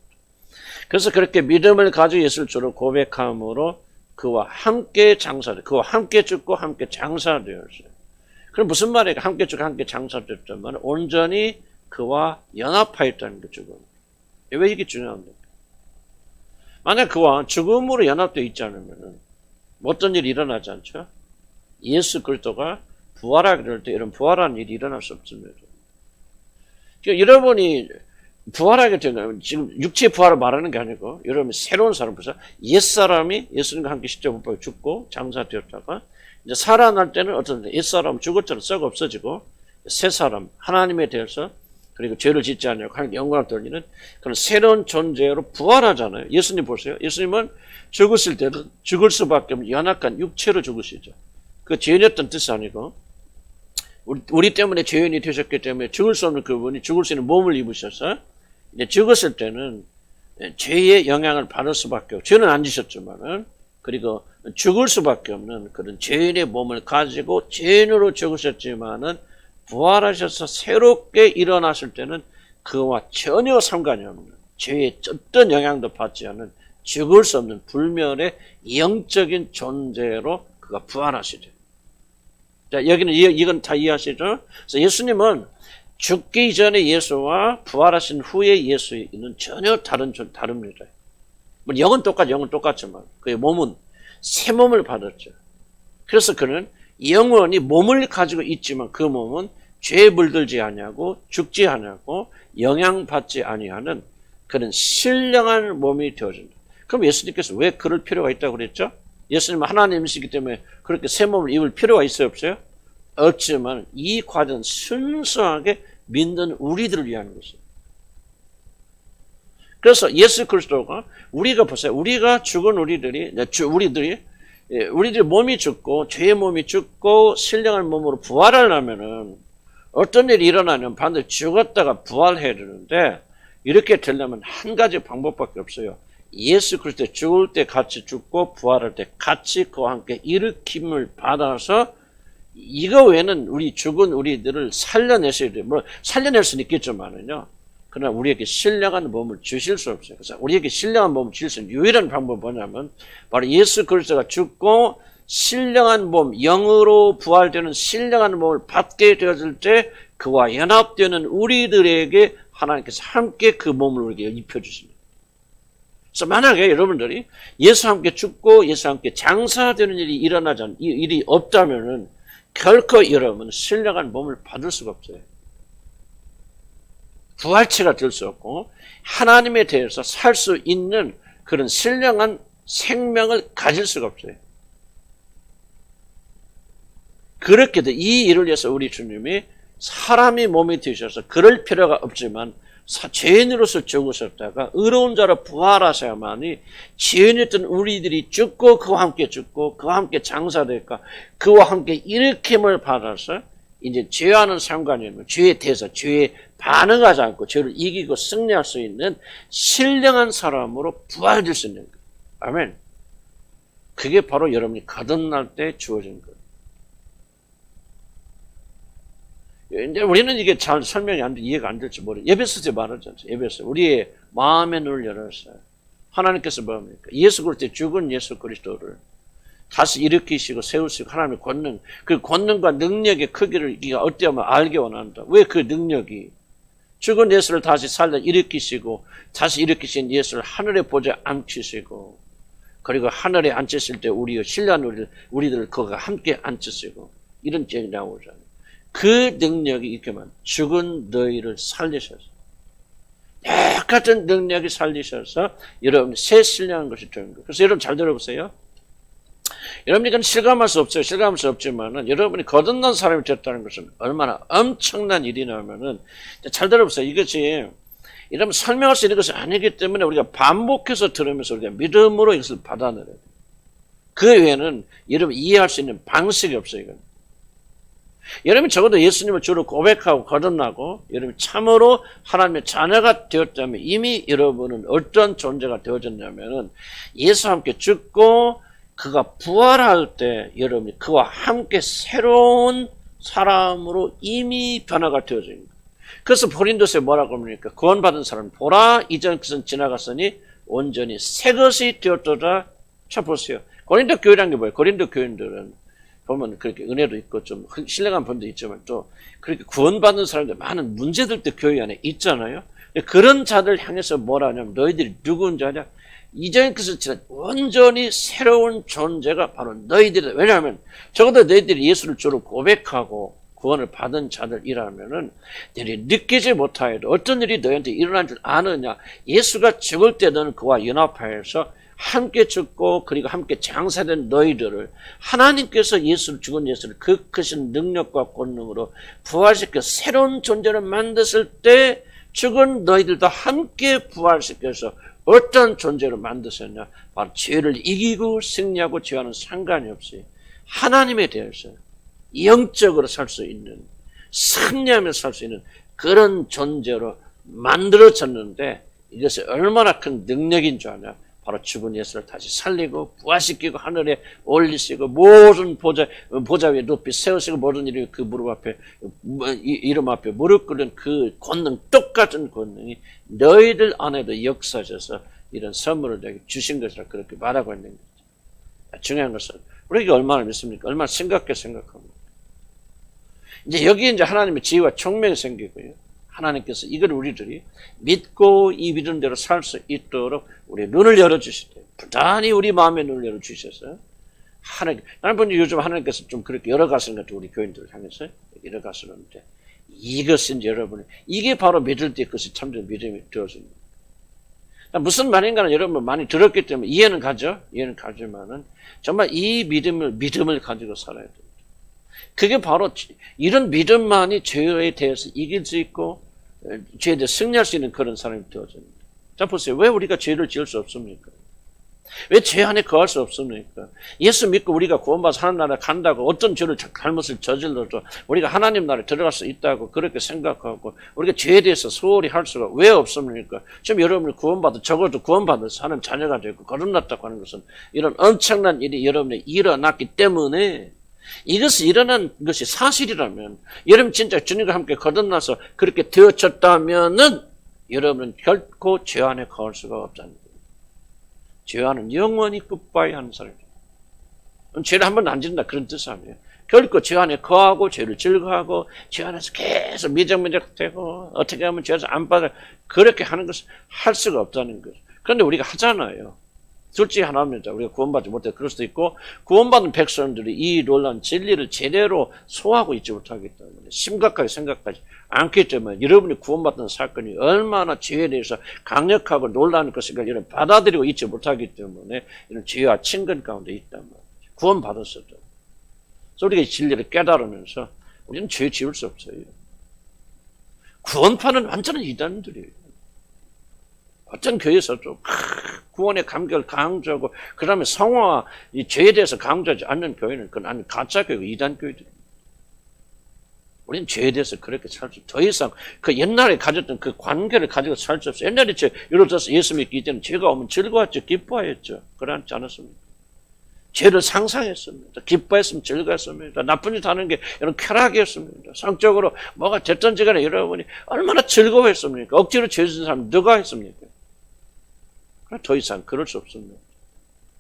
그래서 그렇게 믿음을 가지고 예수를 주로 고백함으로 그와 함께 장사돼, 그와 함께 죽고 함께 장사되었어요. 그럼 무슨 말이에요? 함께 죽고 함께 장사되었다면 온전히 그와 연합하였다는 게 죽음. 왜 이게 중요합니까? 만약 그와 죽음으로 연합되어 있지 않으면 어떤 일이 일어나지 않죠? 예수 그리스도가 부활하게 될 때 이런 부활하는 일이 일어날 수 없습니다. 그러니까 여러분이 부활하게 되면 지금 육체의 부활을 말하는 게 아니고 여러분이 새로운 사람 보세요. 옛사람이 예수님과 함께 십자가 못 박혀 죽고 장사되었다가 이제 살아날 때는 어떤 옛사람 죽었잖아요. 썩어 없어지고 새 사람 하나님에 대해서 그리고 죄를 짓지 않냐고 하는 영광을 돌리는 그런 새로운 존재로 부활하잖아요. 예수님 보세요. 예수님은 죽으실 때는 죽을 수밖에 없는 연약한 육체로 죽으시죠. 그 죄인이었던 뜻이 아니고 우리 때문에 죄인이 되셨기 때문에 죽을 수 없는 그분이 죽을 수 있는 몸을 입으셔서 이제 죽었을 때는 죄의 영향을 받을 수밖에 없고 죄는 안 지셨지만은 그리고 죽을 수밖에 없는 그런 죄인의 몸을 가지고 죄인으로 죽으셨지만은 부활하셔서 새롭게 일어나실 때는 그와 전혀 상관이 없는 죄의 어떤 영향도 받지 않는 죽을 수 없는 불멸의 영적인 존재로 그가 부활하시죠. 자, 여기는 이건 다 이해하시죠? 그래서 예수님은 죽기 전에 예수와 부활하신 후의 예수는 전혀 다릅니다. 영은 똑같지만 그의 몸은 새 몸을 받았죠. 그래서 그는 영원히 몸을 가지고 있지만 그 몸은 죄에 물들지 아니하고 죽지 아니하고 영향받지 아니하는 그런 신령한 몸이 되어진다. 그럼 예수님께서 왜 그럴 필요가 있다고 그랬죠? 예수님은 하나님이시기 때문에 그렇게 새 몸을 입을 필요가 있어요, 없어요? 없지만 이 과정은 순수하게 믿는 우리들을 위한 것이에요. 그래서 예수 그리스도가 우리가 보세요. 우리가 죽은 우리들이 몸이 죽고 죄의 몸이 죽고 신령한 몸으로 부활하려면은 어떤 일이 일어나면 반드시 죽었다가 부활해야 되는데 이렇게 되려면 한 가지 방법밖에 없어요. 예수 그리스도 죽을 때 같이 죽고 부활할 때 같이 그와 함께 일으킴을 받아서 이거 외에는 우리 죽은 우리들을 살려내셔야 돼요. 물론 살려낼 수는 있겠지만은요. 그러나 우리에게 신령한 몸을 주실 수 없어요. 그래서 우리에게 신령한 몸을 주실 수 있는 유일한 방법은 뭐냐면 바로 예수 그리스도가 죽고 신령한 몸, 영으로 부활되는 신령한 몸을 받게 되었을 때 그와 연합되는 우리들에게 하나님께서 함께 그 몸을 우리에게 입혀주십니다. 그래서 만약에 여러분들이 예수와 함께 죽고 예수와 함께 장사되는 일이 없다면은 결코 여러분은 신령한 몸을 받을 수가 없어요. 부활체가 될 수 없고 하나님에 대해서 살 수 있는 그런 신령한 생명을 가질 수가 없어요. 그렇게 이 일을 위해서 우리 주님이 사람이 몸이 되셔서 그럴 필요가 없지만 죄인으로서 죽으셨다가 의로운 자로 부활하셔야만이 죄인이었던 우리들이 죽고 그와 함께 죽고 그와 함께 장사될까 그와 함께 일으킴을 받아서 이제 죄와는 상관이 없는 죄에 대해서 죄에 반응하지 않고 죄를 이기고 승리할 수 있는 신령한 사람으로 부활될 수 있는 거예요. 아멘. 그게 바로 여러분이 거듭날 때 주어진 거예요. 이제 우리는 이게 잘 설명이 안 돼, 이해가 안 될지 모르겠어요. 에베소서에 말하잖아요. 에베소. 우리의 마음의 눈을 열었어요. 하나님께서 뭡니까? 예수 그리스도 죽은 예수 그리스도를 다시 일으키시고 세우시고 하나님의 권능, 그 권능과 능력의 크기를 우리가 어때하면 알게 원한다. 왜 그 능력이? 죽은 예수를 다시 살려 일으키시고 다시 일으키신 예수를 하늘에 보좌에 앉히시고 그리고 하늘에 앉히실 때 우리의 신뢰한 우리들을 그가 함께 앉히시고 이런 제목이 나오잖아요. 그 능력이 있게만 죽은 너희를 살리셔서 똑같은 능력이 살리셔서 여러분 새 신령한 것이 되는 거예요. 그래서 여러분 잘 들어보세요. 여러분 이건 실감할 수 없어요. 실감할 수 없지만은 여러분이 거듭난 사람이 됐다는 것은 얼마나 엄청난 일이냐면은 잘 들어보세요. 이것이 여러분 설명할 수 있는 것이 아니기 때문에 우리가 반복해서 들으면서 우리가 믿음으로 이것을 받아들여야 돼요. 그 외에는 여러분 이해할 수 있는 방식이 없어요. 이건. 여러분이 적어도 예수님을 주로 고백하고 거듭나고 여러분이 참으로 하나님의 자녀가 되었다면 이미 여러분은 어떤 존재가 되어졌냐면은 예수와 함께 죽고 그가 부활할 때 여러분이 그와 함께 새로운 사람으로 이미 변화가 되어져 있는 거예요. 그래서 고린도서에 뭐라고 합니까? 구원받은 사람 보라 이전 것은 지나갔으니 온전히 새 것이 되었도다. 자 보세요. 고린도 교회라는 게 뭐예요? 고린도 교인들은 보면 그렇게 은혜도 있고 좀 신령한 분도 있지만 또 그렇게 구원받는 사람들 많은 문제들도 교회 안에 있잖아요. 그런 자들 향해서 뭐라 하냐면 너희들이 누군 자냐? 이전 것을 지나 온전히 새로운 존재가 바로 너희들이다. 왜냐하면 적어도 너희들이 예수를 주로 고백하고 구원을 받은 자들이라면은 너희들이 느끼지 못하여도 어떤 일이 너희한테 일어난 줄 아느냐? 예수가 죽을 때 너는 그와 연합하여서 함께 죽고 그리고 함께 장사된 너희들을 하나님께서 죽은 예수를 그 크신 능력과 권능으로 부활시켜 새로운 존재를 만드실 때 죽은 너희들도 함께 부활시켜서 어떤 존재로 만드셨냐? 바로 죄를 이기고 승리하고 죄와는 상관이 없이 하나님에 대해서 영적으로 살 수 있는 승리하며 살 수 있는 그런 존재로 만들어졌는데 이것이 얼마나 큰 능력인 줄 아냐? 바로 죽은 예수를 다시 살리고 부활시키고 하늘에 올리시고 모든 보좌 위에 높이 세우시고 모든 일이 그 무릎 앞에 이름 앞에 무릎 꿇는 그 권능 똑같은 권능이 너희들 안에도 역사하셔서 이런 선물을 내게 주신 것이라 그렇게 말하고 있는 거죠. 중요한 것은 우리가 얼마나 믿습니까? 얼마나 심각하게 생각합니까? 이제 여기에 이제 하나님의 지혜와 총명이 생기고요. 하나님께서 이걸 우리들이 믿고 이 믿음대로 살 수 있도록 우리 눈을 열어주시대요. 부단히 우리 마음의 눈을 열어주셔서 나는 보니 요즘 하나님께서 좀 그렇게 열어가시는 것 같아요. 우리 교인들을 향해서 열어가시는데 이것은 여러분 이게 바로 믿을 때 것이 참된 믿음이 되어집니다. 무슨 말인가는 여러분 많이 들었기 때문에 이해는 가죠. 이해는 가지만은 정말 이 믿음을 가지고 살아야 됩니다. 그게 바로 이런 믿음만이 죄에 대해서 이길 수 있고 죄에 대해서 승리할 수 있는 그런 사람이 되어집니다. 자 보세요. 왜 우리가 죄를 지을 수 없습니까? 왜 죄 안에 거할 수 없습니까? 예수 믿고 우리가 구원받아서 하나님 나라에 간다고 어떤 죄를 잘못을 저질러도 우리가 하나님 나라에 들어갈 수 있다고 그렇게 생각하고 우리가 죄에 대해서 소홀히 할 수가 왜 없습니까? 지금 여러분이 적어도 구원받아서 하나님 자녀가 되고 거듭났다고 하는 것은 이런 엄청난 일이 여러분이 일어났기 때문에 이것이 일어난 것이 사실이라면 여러분 진짜 주님과 함께 거듭나서 그렇게 되어졌다면은 여러분은 결코 죄 안에 거할 수가 없다는 거예요. 죄 안은 영원히 끝봐야 하는 사람입니다. 죄를 한번 안 짓는다 그런 뜻 아니에요. 결코 죄 안에 거하고 죄를 즐거워하고 죄 안에서 계속 미적미적되고 어떻게 하면 죄에서 안 받아 그렇게 하는 것을 할 수가 없다는 거죠. 그런데 우리가 하잖아요. 둘 중에 하나입니다. 우리가 구원받지 못해 그럴 수도 있고 구원받은 백성들이 이 놀라운 진리를 제대로 소화하고 있지 못하기 때문에 심각하게 생각하지 않기 때문에 여러분이 구원받는 사건이 얼마나 죄에 대해서 강력하고 놀라운 것인가 이런 받아들이고 있지 못하기 때문에 이런 죄와 친근 가운데 있단 말이죠. 구원받았어도. 그래서 우리가 이 진리를 깨달으면서 우리는 죄 지을 수 없어요. 구원파는 완전한 이단들이에요. 어떤 교회에서도 구원의 감격을 강조하고 그 다음에 성화와 이 죄에 대해서 강조하지 않는 교회는 그건 아니 가짜 교회고 이단 교회들입니다. 우리는 죄에 대해서 그렇게 살 수 더 이상 그 옛날에 가졌던 그 관계를 가지고 살 수 없어요. 옛날에 예를 들어서 예수 믿기 이전에 죄가 오면 즐거웠죠. 기뻐했죠. 그렇지 않았습니까? 죄를 상상했습니다. 기뻐했으면 즐거웠습니다. 나쁜 짓 하는 게 이런 쾌락이었습니다. 성적으로 뭐가 됐든지 간에 여러분이 얼마나 즐거워했습니까? 억지로 죄 짓는 사람 누가 했습니까? 더 이상 그럴 수 없습니다.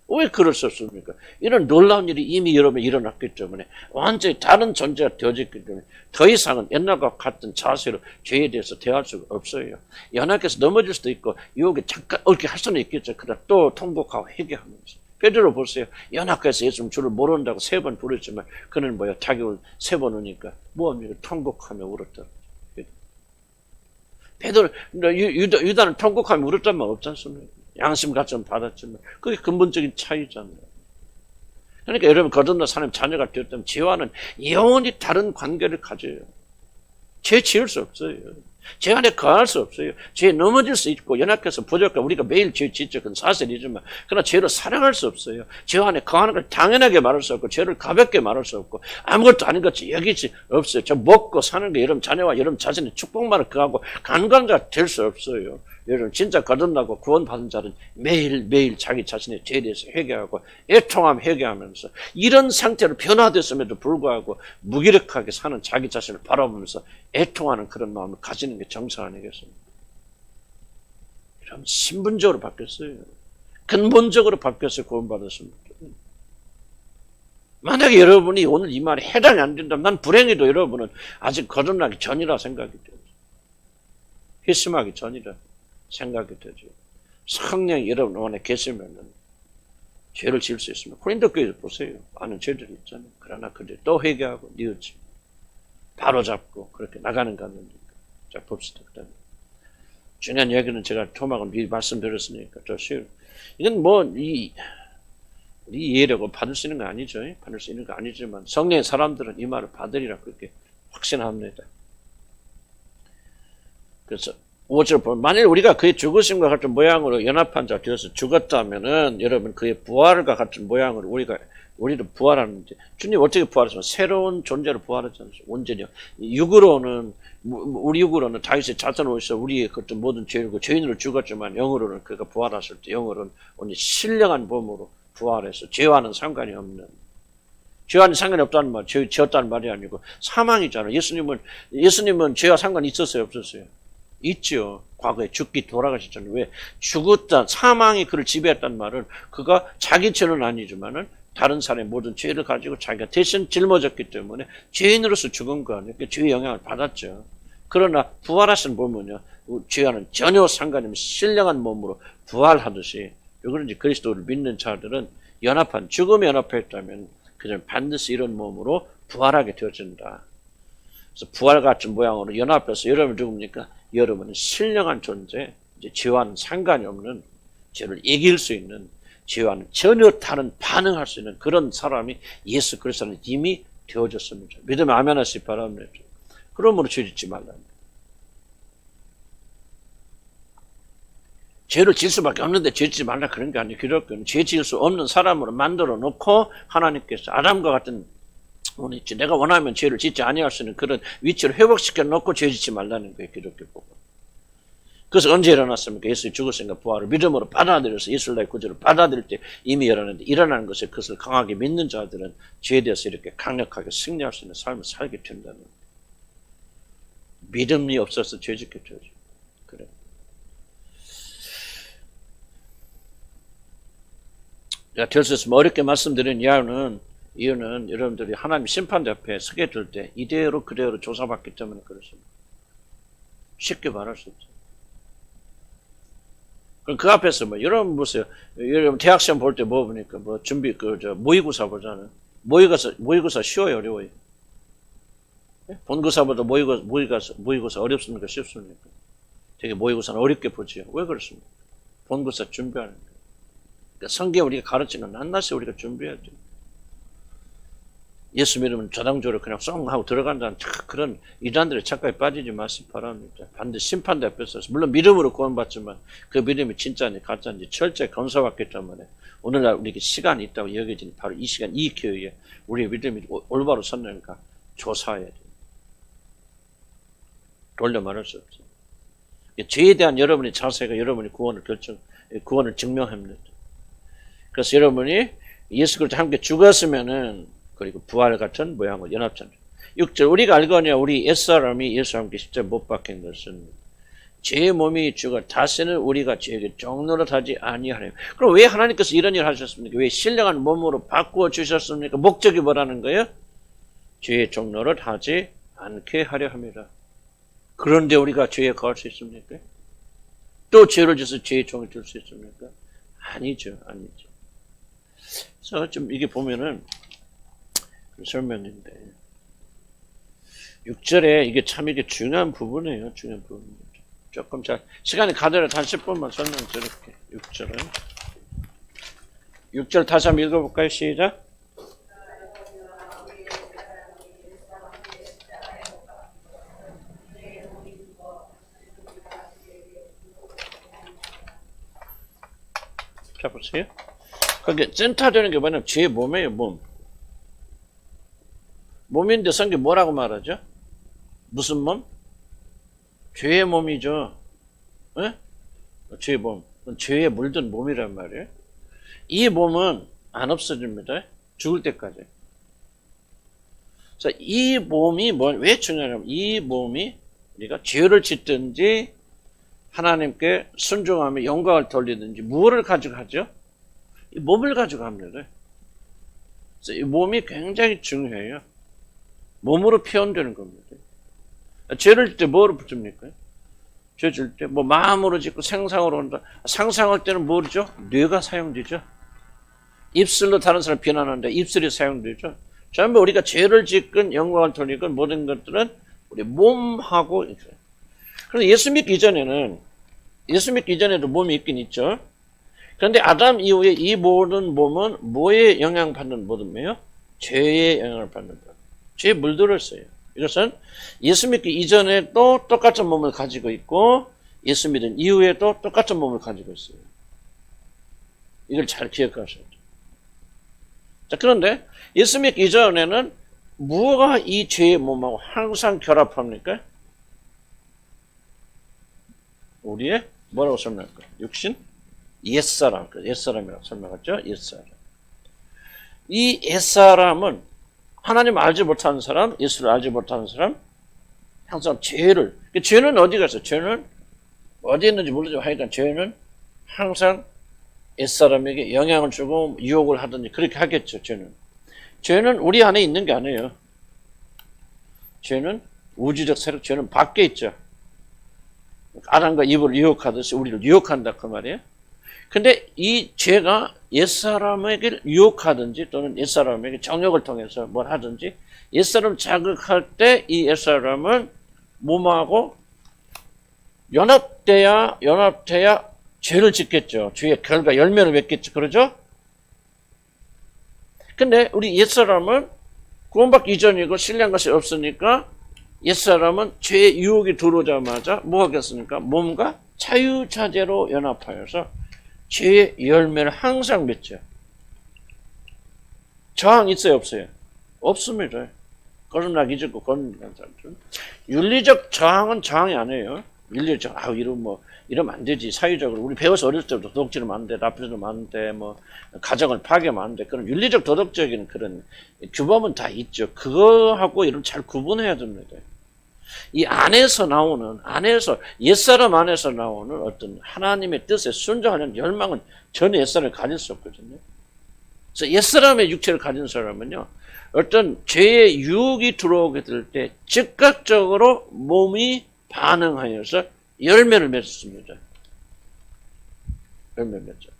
왜 그럴 수 없습니까? 이런 놀라운 일이 이미 여러분이 일어났기 때문에 완전히 다른 존재가 되어졌기 때문에 더 이상은 옛날과 같은 자세로 죄에 대해서 대할 수가 없어요. 연약해서 넘어질 수도 있고 유혹에 잠깐 얽게 할 수는 있겠죠. 그러나 또 통곡하고 회개하면서 베드로 보세요. 연합해서 예수님 주를 모른다고 3번 부르지만 그는 뭐야? 자기 올 3번 오니까 뭐합니까? 통곡하며 울었다. 베드로 유다는 통곡하며 울었단 말 없지 않습니까? 양심 가점 받았지만 그게 근본적인 차이잖아요. 그러니까 여러분 거듭나 하나님 자녀가 되었다면 죄와는 영원히 다른 관계를 가져요. 죄 지을 수 없어요. 죄 안에 거할 수 없어요. 죄에 넘어질 수 있고 연약해서 부족하고 우리가 매일 죄 짓죠. 그건 사실이지만 그러나 죄를 사랑할 수 없어요. 죄 안에 거하는 걸 당연하게 말할 수 없고 죄를 가볍게 말할 수 없고 아무것도 아닌 것이 여기지 없어요. 저 먹고 사는 게 여러분 자녀와 여러분 자신의 축복만을 거하고 간관자 될 수 없어요. 여러분 진짜 거듭나고 구원받은 자는 매일매일 자기 자신의 죄에 대해서 회개하고 애통하며 회개하면서 이런 상태로 변화됐음에도 불구하고 무기력하게 사는 자기 자신을 바라보면서 애통하는 그런 마음을 가지는 게 정상 아니겠습니까? 여러분 신분적으로 바뀌었어요. 근본적으로 바뀌었어요. 구원받았습니다. 만약에 여러분이 오늘 이 말에 해당이 안 된다면 난 불행해도 여러분은 아직 거듭나기 전이라 생각이 돼요. 회심하기 전이라 생각이 되죠. 성령이 여러분 안에 계시면은 죄를 지을 수 있습니다. 코린도 교회 보세요. 많은 죄들이 있잖아요. 그러나 그들 또 회개하고 뉘우치고 바로 잡고 그렇게 나가는 가운데니까. 자 봅시다. 그다음에 중요한 이야기는 제가 토막은 미리 말씀드렸으니까 더 쉬워요. 이건 뭐 이 이해라고 받을 수 있는 거 아니죠. 받을 수 있는 거 아니지만 성령의 사람들은 이 말을 받으리라 그렇게 확신합니다. 그래서 5절 보면 만일 우리가 그의 죽으심과 같은 모양으로 연합한 자 되어서 죽었다면은 여러분 그의 부활과 같은 모양으로 우리도 부활하는데 주님 어떻게 부활하시면 새로운 존재로 부활하지 않습니까? 온전히요. 육으로는 우리 육으로는 다윗의 자손으로서 우리의 그 모든 죄인으로 죽었지만 영으로는 그가 부활하실 때 영으로는 오늘 신령한 몸으로 부활해서 죄와는 상관이 없는 죄와는 상관이 없다는 말, 죄 지었다는 말이 아니고 사망이잖아요. 예수님은 죄와 상관이 있었어요, 없었어요? 있죠. 과거에 죽기 돌아가셨잖아요. 왜? 죽었다, 사망이 그를 지배했단 말은 그가 자기 죄는 아니지만은 다른 사람의 모든 죄를 가지고 자기가 대신 짊어졌기 때문에 죄인으로서 죽은 거 아니에요. 죄의 영향을 받았죠. 그러나 부활하신 몸은요, 죄와는 전혀 상관이 없는 신령한 몸으로 부활하듯이, 그런지 그리스도를 믿는 자들은 죽음에 연합했다면 그들은 반드시 이런 몸으로 부활하게 되어진다. 그래서 부활 같은 모양으로 연합해서 여러분 누굽니까? 여러분은 신령한 존재, 이제 죄와는 상관이 없는, 죄를 이길 수 있는, 죄와는 전혀 다른 반응할 수 있는 그런 사람이 예수 그리스도는 이미 되어졌습니다. 믿으면 아멘 하시기 바랍니다. 그러므로 죄 짓지 말라. 죄를 질 수밖에 없는데 죄 짓지 말라 그런 게 아니에요. 기독교는 죄 지을 수 없는 사람으로 만들어 놓고 하나님께서 아담과 같은 내가 원하면 죄를 짓지 아니할 수 있는 그런 위치를 회복시켜 놓고 죄 짓지 말라는 거예요. 기독교 보고. 그래서 언제 일어났습니까? 예수의 죽으신가 부활을 믿음으로 받아들여서 예수를 나의 구주를 받아들일 때 이미 일어났는데, 일어나는 것에 그것을 강하게 믿는 자들은 죄에 대해서 이렇게 강력하게 승리할 수 있는 삶을 살게 된다는 거예요. 믿음이 없어서 죄 짓게 되죠. 그래. 제가 될 수 있으면 어렵게 말씀드린 이유는 여러분들이 하나님 심판대 앞에 서게 될 때 이대로 그대로 조사받기 때문에 그렇습니다. 쉽게 말할 수 없죠. 그럼 그 앞에서 여러분 보세요. 여러분 대학 시험 볼 때 뭐 보니까 준비 모의고사 보잖아요. 모의고사 쉬워요, 어려워요? 본고사보다 모의고사 어렵습니까, 쉽습니까? 되게 모의고사는 어렵게 보지요. 왜 그렇습니까? 본고사 준비하는 거예요. 그러니까 성경 우리가 가르치는 낱낱이 우리가 준비해야죠. 예수 믿으면 저당조를 그냥 쏙 하고 들어간다는 그런 이단들의 착각에 빠지지 마시기 바랍니다. 반드시 심판대 앞에서 물론 믿음으로 구원받지만 그 믿음이 진짜인지 가짜인지 철저히 검사받기 때문에 오늘날 우리에게 시간이 있다고 여겨지는 바로 이 시간, 이 기회에 우리의 믿음이 올바로 섰는가 조사해야 돼요. 돌려 말할 수 없죠. 죄에 대한 여러분의 자세가 여러분의 구원을 증명합니다. 그래서 여러분이 예수 그리스도 함께 죽었으면은 그리고 부활 같은 모양으로 연합잖아요. 6절 우리가 알거니와 우리 옛사람이 예수와 함께 십자가에 못 박힌 것은 죄의 몸이 죽어 다시는 우리가 죄에게 종노릇하지 아니하리라. 그럼 왜 하나님께서 이런 일을 하셨습니까? 왜 신령한 몸으로 바꾸어 주셨습니까? 목적이 뭐라는 거예요? 죄의 종노릇 하지 않게 하려 합니다. 그런데 우리가 죄에 거할 수 있습니까? 또 죄를 져서 죄의 종이 될 수 있습니까? 아니죠. 그래서 좀 이게 보면은 설명인데 6절에 이게 참 이게 중요한 부분이에요. 중요한 부분. 조금 잘 시간이 가더라도 한 10분만 설명드릴게요. 6절 다시 한번 읽어볼까요? 시작. 자 보세요. 거기 센터되는 게 뭐냐면 죄의 몸이에요. 몸인데 성경 뭐라고 말하죠? 무슨 몸? 죄의 몸이죠. 예? 죄의 몸. 죄에 물든 몸이란 말이에요. 이 몸은 안 없어집니다. 죽을 때까지. 자, 이 몸이 왜 중요하냐면 이 몸이 우리가 죄를 짓든지 하나님께 순종하며 영광을 돌리든지 무엇을 가지고 하죠? 이 몸을 가지고 합니다. 그래서 이 몸이 굉장히 중요해요. 몸으로 표현되는 겁니다. 죄를 질 때 뭐로 붙습니까? 죄 질 때 뭐 마음으로 짓고 생상으로 한다. 상상할 때는 뭐죠? 뇌가 사용되죠. 입술로 다른 사람을 비난하는데 입술이 사용되죠. 전부 우리가 죄를 짓건 영광을 돌리건 모든 것들은 우리 몸하고 있어요. 그런데 예수 믿기 이전에도 몸이 있긴 있죠. 그런데 아담 이후에 이 모든 몸은 뭐에 영향받는 모든이에요? 죄의 영향을 받는 것. 죄에 물들었어요. 이것은 예수 믿기 이전에도 똑같은 몸을 가지고 있고 예수 믿은 이후에도 똑같은 몸을 가지고 있어요. 이걸 잘 기억하셔야 돼요. 자, 그런데 예수 믿기 이전에는 무엇가 이 죄의 몸하고 항상 결합합니까? 우리의 뭐라고 설명할까요? 육신? 옛사람. 옛사람이라고 설명하죠? 옛사람. 이 옛사람은 하나님 알지 못하는 사람, 예수를 알지 못하는 사람, 항상 죄는 어디 갔어요? 죄는 어디 있는지 모르죠. 하여간 죄는 항상 옛사람에게 영향을 주고 유혹을 하든지 그렇게 하겠죠. 죄는 우리 안에 있는 게 아니에요. 죄는 우주적 세력, 죄는 밖에 있죠. 아담과 이브를 유혹하듯이 우리를 유혹한다 그 말이에요. 근데 이 죄가 옛사람에게 유혹하든지 또는 옛사람에게 정욕을 통해서 뭘 하든지 옛사람 자극할 때 이 옛사람은 몸하고 연합돼야 죄를 짓겠죠. 죄의 결과 열매를 맺겠죠. 그러죠? 근데 우리 옛사람은 구원받기 이전이고 신뢰한 것이 없으니까 옛사람은 죄의 유혹이 들어오자마자 뭐 하겠습니까? 몸과 자유자재로 연합하여서 죄의 열매를 항상 맺죠. 저항 있어요? 없어요? 없습니다. 거듭나기 잊고 거듭난 사람들은. 윤리적 저항은 저항이 아니에요. 윤리적 이러면 안 되지. 사회적으로. 우리 배워서 어렸을 때부터 도둑질하면 안 돼. 나쁘지는 안 돼. 가정을 파괴하면 안 돼. 그런 윤리적 도덕적인 그런 규범은 다 있죠. 그거하고 이런 잘 구분해야 됩니다. 이 옛사람 안에서 나오는 어떤 하나님의 뜻에 순종하는 열망은 전혀 옛사람을 가질 수 없거든요. 그래서 옛사람의 육체를 가진 사람은요, 어떤 죄의 유혹이 들어오게 될 때 즉각적으로 몸이 반응하여서 열매를 맺습니다. 열매를 맺죠.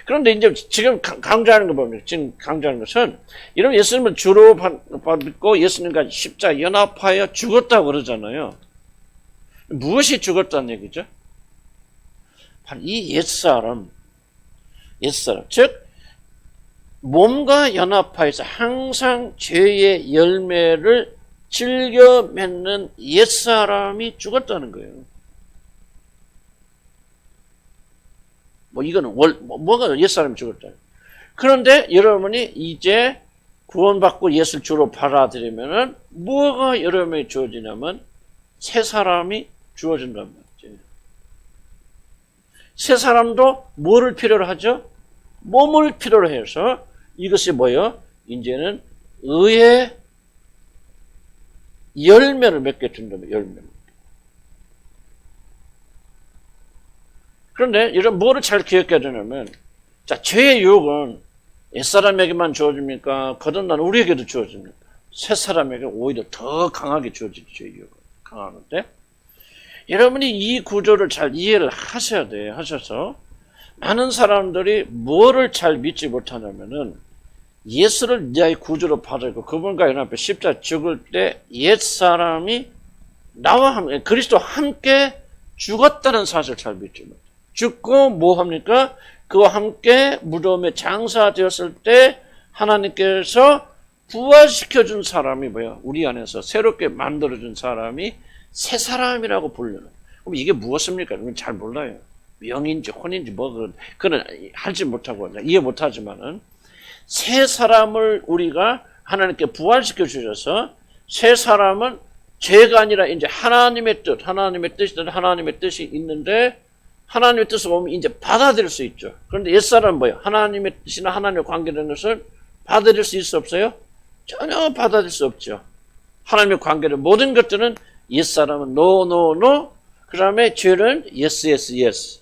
그런데 이제 지금 강조하는 거 보면, 지금 강조하는 것은, 이런 예수님을 주로 받고 예수님과 십자가 연합하여 죽었다고 그러잖아요. 무엇이 죽었다는 얘기죠? 바로 이 옛사람. 즉, 몸과 연합하여서 항상 죄의 열매를 즐겨 맺는 옛사람이 죽었다는 거예요. 이거는 뭐가 옛사람이 죽었다. 그런데 여러분이 이제 구원받고 예수를 주로 받아들이면은 뭐가 여러분에게 주어지냐면 새 사람이 주어진단 말이죠. 새 사람도 뭐를 필요로 하죠? 몸을 필요로 해서 이것이 뭐예요? 이제는 의의 열매를 맺게 된다면 열매. 그런데 이런 뭐를 잘 기억해야 되냐면, 자, 죄의 유혹은 옛사람에게만 주어집니까? 거듭난 우리에게도 주어집니까? 새 사람에게 오히려 더 강하게 주어지죠. 죄의 유혹은 강하는데, 여러분이 이 구조를 잘 이해를 하셔야 돼요. 하셔서 많은 사람들이 뭐를 잘 믿지 못하냐면은 예수를 나의 구주로 받았고 그분과 연합해 십자가 죽을 때 옛사람이 나와 함께 그리스도와 함께 죽었다는 사실을 잘 믿지 못해요. 죽고 뭐 합니까? 그와 함께 무덤에 장사되었을 때 하나님께서 부활시켜준 사람이 뭐야? 우리 안에서 새롭게 만들어준 사람이 새 사람이라고 불리는. 그럼 이게 무엇입니까? 그건 잘 몰라요. 영인지 혼인지 뭐 그건 하지 못하고 이해 못하지만은 새 사람을 우리가 하나님께 부활시켜 주셔서 새 사람은 죄가 아니라 이제 하나님의 뜻이 있는데 하나님의 뜻을 보면 이제 받아들일 수 있죠. 그런데 옛사람은 뭐예요? 하나님의 뜻이나 하나님의 관계라는 것을 받아들일 수 있어 없어요? 전혀 받아들일 수 없죠. 하나님의 관계를 모든 것들은 옛사람은 no, 그 다음에 죄는 yes.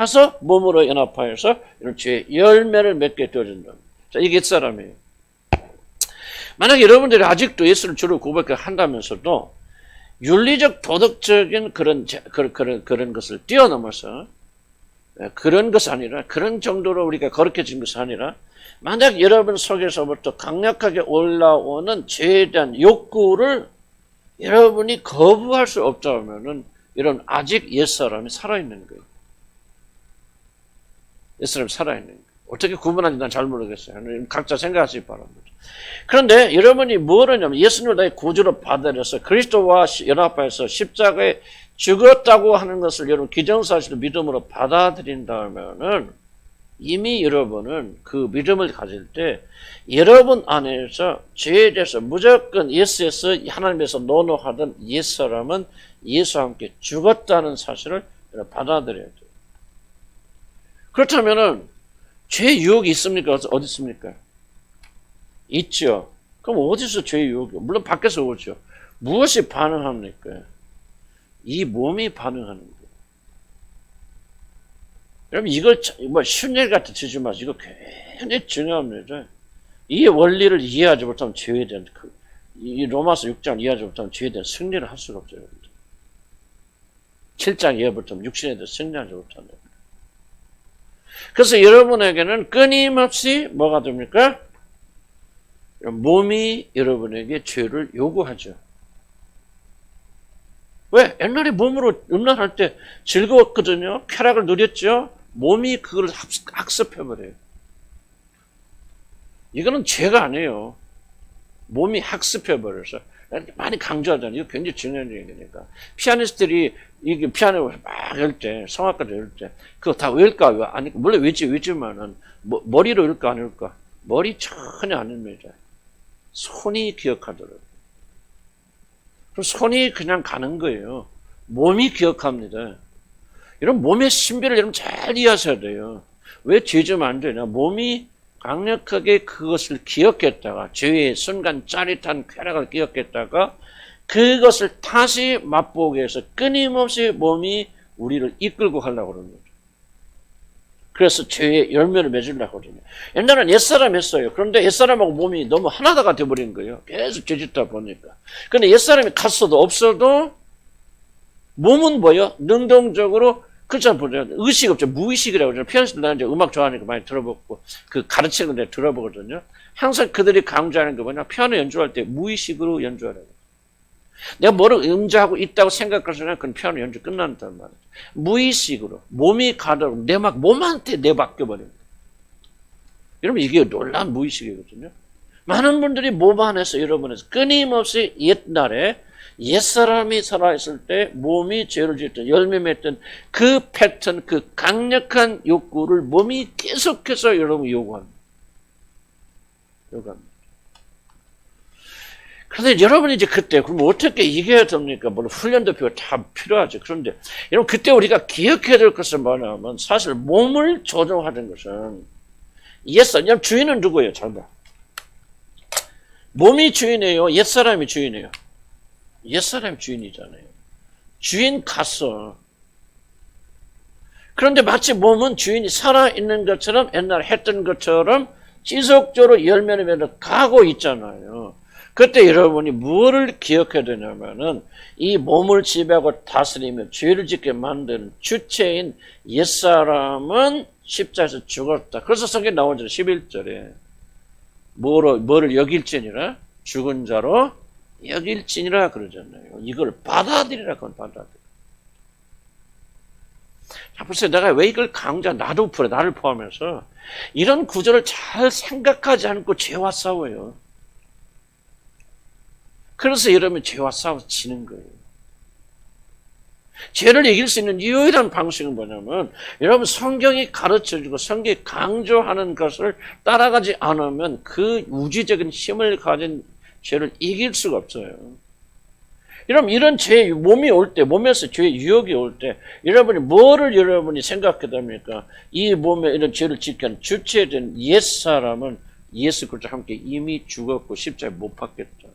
해서 몸으로 연합하여서 이런 죄의 열매를 맺게 되어진다. 자, 이게 옛사람이에요. 만약 여러분들이 아직도 예수를 주로 고백한다면서도 윤리적 도덕적인 그런 것을 뛰어넘어서 그런 것이 아니라 그런 정도로 우리가 거룩해진 것이 아니라 만약 여러분 속에서부터 강력하게 올라오는 죄에 대한 욕구를 여러분이 거부할 수 없다면은 이런 아직 옛사람이 살아있는 거예요. 옛사람이 살아있는 거예요. 어떻게 구분하는지 난 잘 모르겠어요. 각자 생각하시기 바랍니다. 그런데 여러분이 뭘 하냐면 예수님을 나의 구주로 받아들여서 그리스도와 연합하여서 십자가에 죽었다고 하는 것을 여러분 기정사실로 믿음으로 받아들인다면은 이미 여러분은 그 믿음을 가질 때 여러분 안에서 죄에 대해서 무조건 예수에서 하나님에서 노노하던 옛사람은 예수와 함께 죽었다는 사실을 받아들여야 돼요. 그렇다면은 죄 유혹이 있습니까? 어디 있습니까? 있죠. 그럼 어디서 죄 유혹이? 물론 밖에서 오죠. 무엇이 반응합니까? 이 몸이 반응하는 거예요. 여러분 이걸 뭐 쉬운 얘기 같이 치지 마세요. 이거 굉장히 중요합니다. 이 원리를 이해하지 못하면 죄에 대한 이 로마서 6장 이해하지 못하면 죄에 대한 승리를 할 수가 없어요. 7장 이해 못하면 육신에 대해 승리하지 못한다. 그래서 여러분에게는 끊임없이 뭐가 됩니까? 몸이 여러분에게 죄를 요구하죠. 왜? 옛날에 몸으로 음란할 때 즐거웠거든요. 쾌락을 누렸죠. 몸이 그걸 학습해버려요. 이거는 죄가 아니에요. 몸이 학습해버려서 많이 강조하잖아요. 이거 굉장히 중요한 얘기니까. 피아니스트들이 이게 피아노를 막 열 때, 성악가를 열 때, 그거 다 외울까? 아니, 물론 외지만은, 머리로 외울까, 안 외울까? 머리 전혀 안 외웁니다. 손이 기억하더라고요. 그럼 손이 그냥 가는 거예요. 몸이 기억합니다. 이런 몸의 신비를 여러분 잘 이해하셔야 돼요. 왜 죄 좀 안 되냐? 몸이 강력하게 그것을 기억했다가, 죄의 순간 짜릿한 쾌락을 기억했다가, 그것을 다시 맛보게 해서 끊임없이 몸이 우리를 이끌고 가려고 그러는 거죠. 그래서 죄의 열매를 맺으려고 하거든요. 옛날에는 옛사람 했어요. 그런데 옛사람하고 몸이 너무 하나가 돼버린 거예요. 계속 죄 짓다 보니까. 그런데 옛사람이 갔어도 없어도 몸은 뭐예요? 능동적으로 그렇잖아 보세요. 의식 없죠. 무의식이라고 그러죠. 피아니스트 나는 이제 음악 좋아하니까 많이 들어보고 그 가르치는 데 들어보거든요. 항상 그들이 강조하는 게 뭐냐? 피아노 연주할 때 무의식으로 연주하라고. 내가 뭐를 음주하고 있다고 생각할 순간 그건 피아노 연주 끝난단 말이죠. 무의식으로 몸이 가도록 몸한테 내맡겨버립니다. 여러분 이게 놀라운 무의식이거든요. 많은 분들이 몸 안에서 여러분에서 끊임없이 옛날에 옛사람이 살아있을 때 몸이 죄를 짓던 열매 맺던 그 패턴, 그 강력한 욕구를 몸이 계속해서 여러분 요구합니다. 그런데 여러분이 이제 그때 그럼 어떻게 이겨야 됩니까? 물론 훈련도 다 필요하죠. 그런데 여러분 그때 우리가 기억해야 될 것은 뭐냐면 사실 몸을 조종하는 것은 옛사람 주인은 누구예요? 잘 봐. 몸이 주인이에요? 옛사람이 주인이에요? 옛사람이 주인이잖아요. 주인 갔어. 그런데 마치 몸은 주인이 살아있는 것처럼 옛날에 했던 것처럼 지속적으로 열매를 맺어 가고 있잖아요. 그때 여러분이 뭐를 기억해야 되냐면은 이 몸을 지배하고 다스리며 죄를 짓게 만드는 주체인 옛사람은 십자에서 죽었다. 그래서 성경에 나오잖아요. 11절에 뭐를 여길지니라 죽은 자로 여길지니라 그러잖아요. 이걸 받아들이라. 그건 받아들여. 자, 보세요. 내가 왜 이걸 나도 나를 포함해서 이런 구절을 잘 생각하지 않고 죄와 싸워요. 그래서 여러분 죄와 싸워서 지는 거예요. 죄를 이길 수 있는 유일한 방식은 뭐냐면 여러분 성경이 가르쳐주고 성경이 강조하는 것을 따라가지 않으면 그 우주적인 힘을 가진 죄를 이길 수가 없어요. 여러분 이런 죄 몸이 올 때 몸에서 죄 유혹이 올 때 여러분이 뭐를 여러분이 생각해야 됩니까? 이 몸에 이런 죄를 짓게 하는 주체된 옛사람은 예수 그리스도와 함께 이미 죽었고 십자가에 못 박혔다.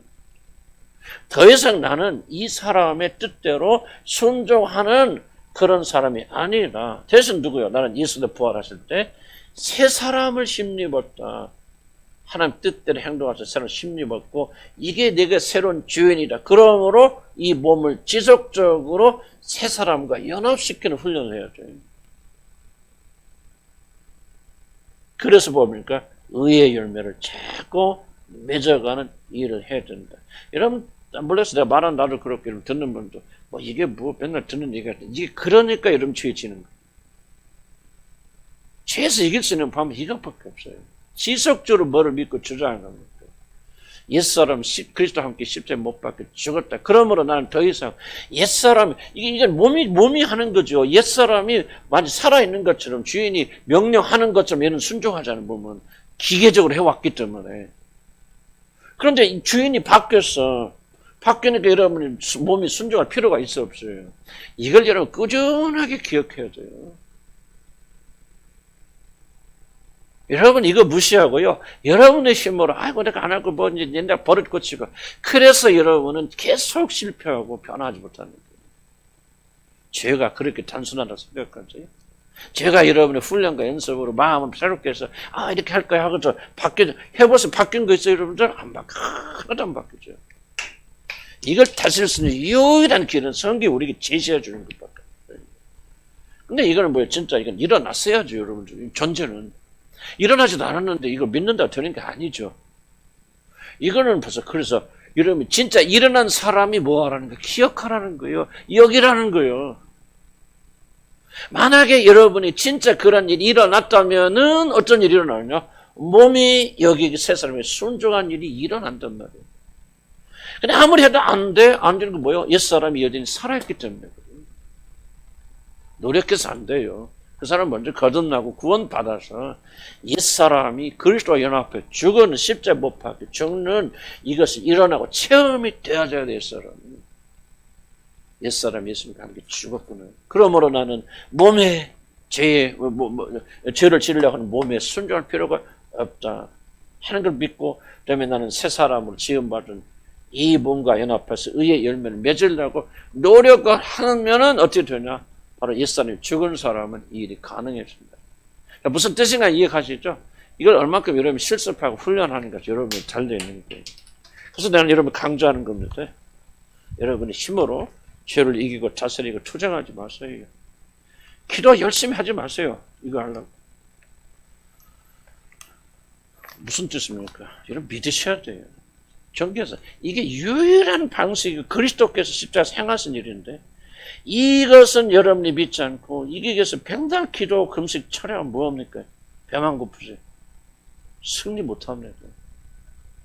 더 이상 나는 이 사람의 뜻대로 순종하는 그런 사람이 아니라 대신 누구요? 나는 예수도 부활하실 때 새 사람을 심입었다. 하나님 뜻대로 행동하셔서 새로운 심입었고 이게 내가 새로운 주인이다. 그러므로 이 몸을 지속적으로 새 사람과 연합시키는 훈련을 해야죠. 그래서 뭡니까? 의의 열매를 자꾸 맺어가는 일을 해야 된다. 여러분 몰라서 내가 말한 나도 그렇게 듣는 분도 뭐 이게 뭐 맨날 듣는 얘기가 이게 그러니까 여러분 죄에 지는 거예요. 죄에서 이길 수 있는 방법이 이것밖에 없어요. 지속적으로 뭐를 믿고 주장하는 겁니다. 옛사람 그리스도와 함께 십자가에 못 박혀 죽었다. 그러므로 나는 더 이상 옛사람 이게 몸이 하는 거죠. 옛사람이 많이 살아있는 것처럼 주인이 명령하는 것처럼 얘는 순종하자는 보면 기계적으로 해왔기 때문에. 그런데 주인이 바뀌었어. 바뀌니까 여러분이 몸이 순종할 필요가 있어 없어요. 이걸 여러분 꾸준하게 기억해야 돼요. 여러분 이거 무시하고요. 여러분의 힘으로 아이고 내가 안 하고 뭐 이제 내가 버릇 고치고 그래서 여러분은 계속 실패하고 변하지 못하는 거예요. 죄가 그렇게 단순하다고 생각하세요? 제가 여러분의 훈련과 연습으로 마음을 새롭게 해서 이렇게 할 거야 하고서 해보세요. 바뀐 거 있어요 여러분들? 하나도 안 바뀌죠. 이걸 다스릴 수 있는 유일한 길은 성경이 우리에게 제시해 주는 것밖에 없어요. 근데 이거는 뭐예요? 진짜 이건 일어났어야죠 여러분들. 존재는. 일어나지도 않았는데 이걸 믿는다고 되는 게 아니죠. 이거는 벌써 그래서 여러분 진짜 일어난 사람이 뭐 하라는 거예요? 기억하라는 거예요. 여기라는 거예요. 만약에 여러분이 진짜 그런 일이 일어났다면은 어떤 일이 일어나느냐? 몸이 여기 세 사람의 순종한 일이 일어난단 말이에요. 근데 아무리 해도 안 돼. 안 되는 건 뭐예요? 옛사람이 여전히 살아있기 때문에. 노력해서 안 돼요. 그 사람 먼저 거듭나고 구원받아서 옛사람이 그리스도와 연합해 죽은 십자에 못 박혀 죽는 이것이 일어나고 체험이 되어져야 돼. 옛사람 예수님과 함께 죽었구나. 그러므로 나는 몸에 죄를 지으려고 하는 몸에 순종할 필요가 없다 하는 걸 믿고 그다음에 나는 새 사람으로 지음받은 이 몸과 연합해서 의의 열매를 맺으려고 노력을 하면은 어떻게 되냐? 바로 옛사람이 죽은 사람은 이 일이 가능해집니다. 무슨 뜻인가 이해하시죠? 이걸 얼마큼 여러분이 실습하고 훈련하는 것 여러분이 달려있는 거예요. 그래서 나는 여러분 강조하는 겁니다. 여러분의 힘으로 죄를 이기고 다스리고 투쟁하지 마세요. 기도 열심히 하지 마세요. 이거 하려고. 무슨 뜻입니까? 여러분 믿으셔야 돼요. 정교해서 이게 유일한 방식이 그리스도께서 십자가에서 행하신 일인데 이것은 여러분이 믿지 않고 이게 위해서 백날 기도 금식 철회하면 뭐합니까? 배만 고프지. 승리 못합니다.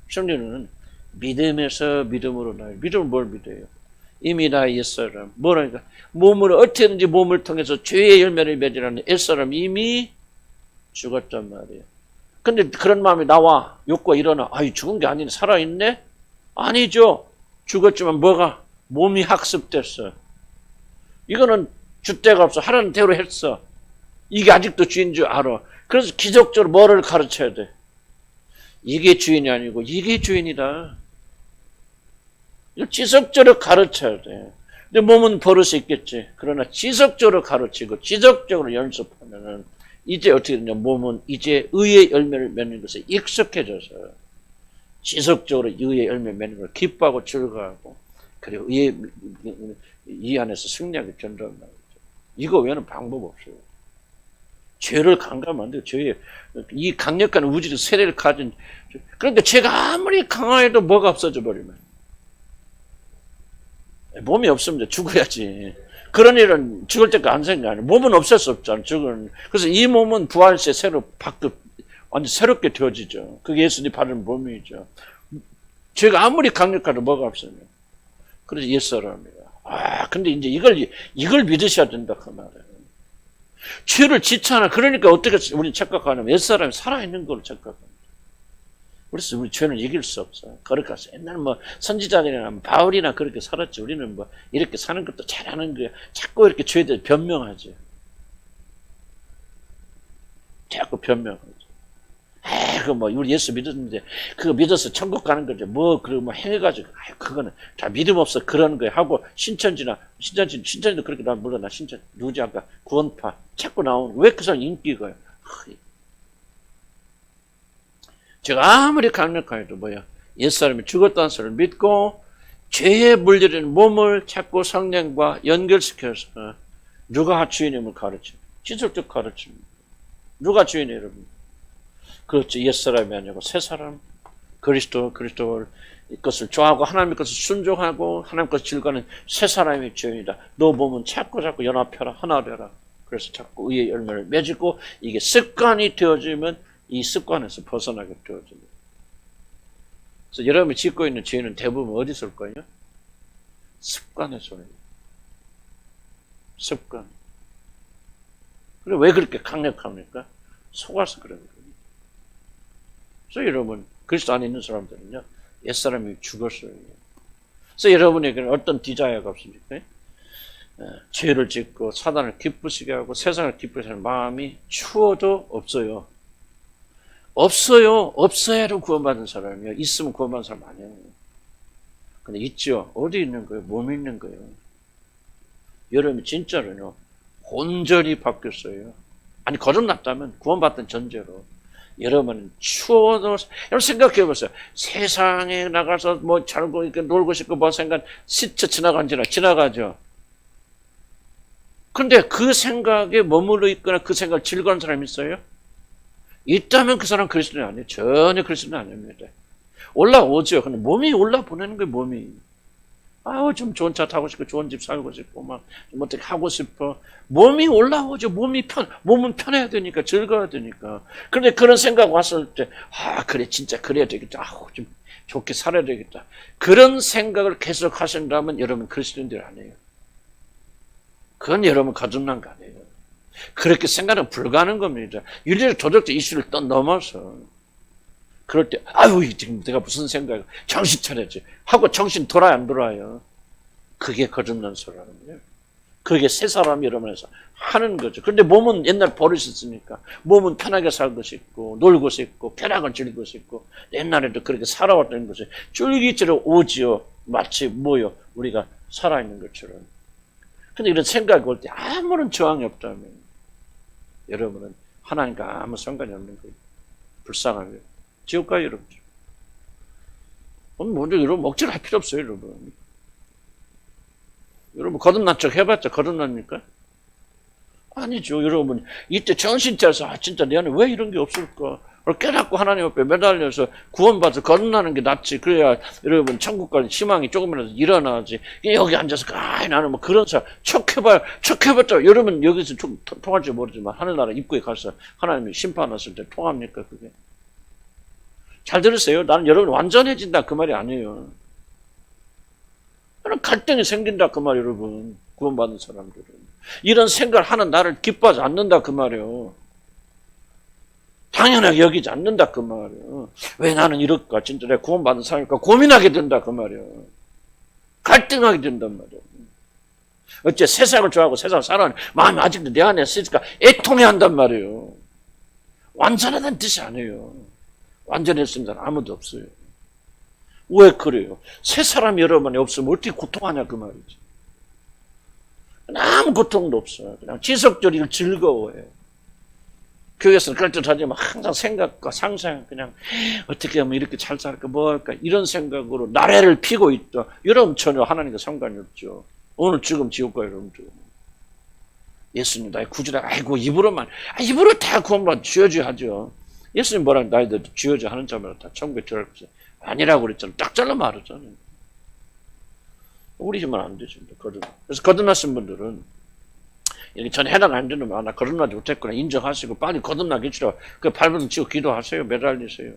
승리는 믿음에서 믿음으로 나요. 믿음은 뭘 믿어요? 이미 나의 옛사람 뭐라니까 몸으로 어떻게든지 몸을 통해서 죄의 열매를 맺으라는 옛사람 이미 죽었단 말이에요. 근데 그런 마음이 나와 욕구가 일어나 죽은 게 아니네 살아있네? 아니죠. 죽었지만 뭐가? 몸이 학습됐어. 이거는 줏대가 없어. 하라는 대로 했어. 이게 아직도 주인 줄 알아. 그래서 기적적으로 뭐를 가르쳐야 돼? 이게 주인이 아니고 이게 주인이다. 이걸 지속적으로 가르쳐야 돼. 근데 몸은 버릇이 있겠지. 그러나 지속적으로 가르치고 지속적으로 연습하면은 이제 어떻게 되냐? 몸은 이제 의의 열매를 맺는 것에 익숙해져서 지속적으로 의의 열매를 맺는 걸 기뻐하고 즐거워하고 그리고 이 안에서 승리하게 된다는 말이죠. 이거 외에는 방법 없어요. 죄를 강간하면 안 돼요. 죄에 이 강력한 우주적 세례를 가진, 그러니까 죄가 아무리 강화해도 뭐가 없어져 버리면 몸이 없으면 죽어야지. 그런 일은 죽을 때까지 안 생겨요. 몸은 없앨 수 없잖아. 그래서 이 몸은 부활세 새로 완전 새롭게 되어지죠. 그게 예수님이 받은 몸이죠. 죄가 아무리 강력해도 뭐가 없어요. 그래서 옛사람이야. 근데 이제 이걸 믿으셔야 된다 그 말이에요. 죄를 짓잖아. 그러니까 어떻게 우리는 착각하냐면 옛사람이 살아있는 걸 착각합니다. 그래서 우리 죄는 이길 수 없어요. 그러니까 옛날 선지자들이나 바울이나 그렇게 살았지. 우리는 이렇게 사는 것도 잘하는 거야. 자꾸 이렇게 죄에 대해 변명하지. 자꾸 변명하지. 우리 예수 믿었는데, 그거 믿어서 천국 가는 거죠. 행해가지고, 그거는 다 믿음 없어. 그런 거야. 하고, 신천지도 그렇게 나 몰라. 나 누구지 아까 구원파. 자꾸 나오는, 왜 그 사람 인기가요? 제가 아무리 강력해도 옛사람이 죽었다는 소리를 믿고, 죄에 물들이는 몸을 자꾸 성령과 연결시켜서, 누가 주인임을 가르칩니다. 지속적 가르칩니다. 누가 주인이에요, 여러분? 그렇죠. 옛사람이 아니고 새사람. 그리스도를 것을 좋아하고 하나님의 것을 순종하고 하나님의 것을 즐거워하는 새사람이 주인이다. 너 몸은 자꾸 연합해라. 하나 되라. 그래서 자꾸 의의 열매를 맺고 이게 습관이 되어지면 이 습관에서 벗어나게 되어집니다. 그래서 여러분이 짓고 있는 죄는 대부분 어디서 올 거예요? 습관에서 올거예요. 습관. 그리고 왜 그렇게 강력합니까? 속아서 그런 거예요. 그래서 여러분, 그리스도 안에 있는 사람들은요, 옛사람이 죽었어요. 그래서 여러분에게는 어떤 디자이어가 없습니까? 죄를 짓고 사단을 기쁘시게 하고 세상을 기쁘시게 하는 마음이 추워도 없어요. 없어야로 구원받은 사람이요. 있으면 구원받은 사람 아니에요. 근데 있죠. 어디 있는 거예요? 몸에 있는 거예요. 여러분이 진짜로요, 온전히 바뀌었어요. 아니, 거듭났다면 구원받던 전제로. 여러분은 추워도, 여러분 생각해 보세요. 세상에 나가서 놀고 싶고 스쳐 지나가죠. 근데 그 생각에 머물러 있거나 그 생각을 즐거워하는 사람이 있어요? 있다면 그 사람 그리스도는 아니에요. 전혀 그리스도는 아닙니다. 올라오죠. 근데 몸이 올라보내는 거예요, 몸이. 좀 좋은 차 타고 싶고, 좋은 집 살고 싶고, 좀 어떻게 하고 싶어. 몸이 올라오죠. 몸은 편해야 되니까, 즐거워야 되니까. 그런데 그런 생각 왔을 때, 그래, 진짜 그래야 되겠다. 좀 좋게 살아야 되겠다. 그런 생각을 계속 하신다면 여러분 그리스도인들 아니에요. 그건 여러분 거듭난 거 아니에요. 그렇게 생각은 불가능한 겁니다. 윤리적 도덕적 이슈를 넘어서. 그럴 때, 지금 내가 무슨 생각이야. 정신 차려야지. 하고 정신 돌아야 안 돌아요. 그게 거듭난 소리라는 거예요. 그게 새 사람이 여러분에서 하는 거죠. 그런데 몸은 옛날 버릇이었으니까, 몸은 편하게 살고 싶고, 놀고 싶고, 편하게 즐기고 싶고, 옛날에도 그렇게 살아왔던 것이 쫄깃처럼 오지요. 마치 우리가 살아있는 것처럼. 근데 이런 생각이 올 때 아무런 저항이 없다면, 여러분은 하나님과 아무 상관이 없는 거예요. 불쌍하게. 지옥 가요, 여러분. 여러분 억지로 할 필요 없어요, 여러분. 여러분 거듭난 척 해봤자 거듭납니까? 아니죠, 여러분. 이때 정신 차려서 진짜 내 안에 왜 이런 게 없을까? 깨닫고 하나님 앞에 매달려서 구원받아서 거듭나는 게 낫지. 그래야 여러분 천국 갈 희망이 조금이라도 일어나지. 여기 앉아서 나는 그런 사람 척해봤자 여러분 여기서 통할지 모르지만 하늘나라 입구에 가서 하나님이 심판하실 때 통합니까, 그게? 잘 들으세요. 나는 여러분 완전해진다 그 말이 아니에요. 갈등이 생긴다 그 말이에요, 여러분. 구원받은 사람들은. 이런 생각을 하는 나를 기뻐하지 않는다 그 말이에요. 당연하게 여기지 않는다 그 말이에요. 왜 나는 이럴까? 진짜 내가 구원받은 사람일까? 고민하게 된다 그 말이에요. 갈등하게 된단 말이에요. 어째 세상을 좋아하고 세상을 사랑하는 마음이 아직도 내 안에 있으니까 애통해한단 말이에요. 완전하다는 뜻이 아니에요. 완전했습니다. 아무도 없어요. 왜 그래요? 새 사람 여러분이 없으면 어떻게 고통하냐 그 말이지. 아무 고통도 없어요. 그냥 지속적으로 즐거워해요. 교회에서는 그럴듯하지만 항상 생각과 상상, 그냥 어떻게 하면 이렇게 잘 살까 뭐 할까 이런 생각으로 나래를 피고 있다. 여러분 전혀 하나님과 상관이 없죠. 오늘 지금 지옥 가요, 여러분들. 예수님 나의 구주라. 아이고 입으로만 입으로 다 구원받아 주여주 하죠. 예수님 뭐라 나이들 주여주 하는 자마다 다 천국에 들어갈 것이 아니라고 그랬잖아. 딱 잘라 말했잖아요. 우리 힘은 안 되죠. 그래서 거듭나신 분들은 이렇게 전 해당 안 되는 나 거듭나지 못했구나 인정하시고 빨리 거듭나게 해주라. 그 발버둥 치고 기도하세요. 매달리세요.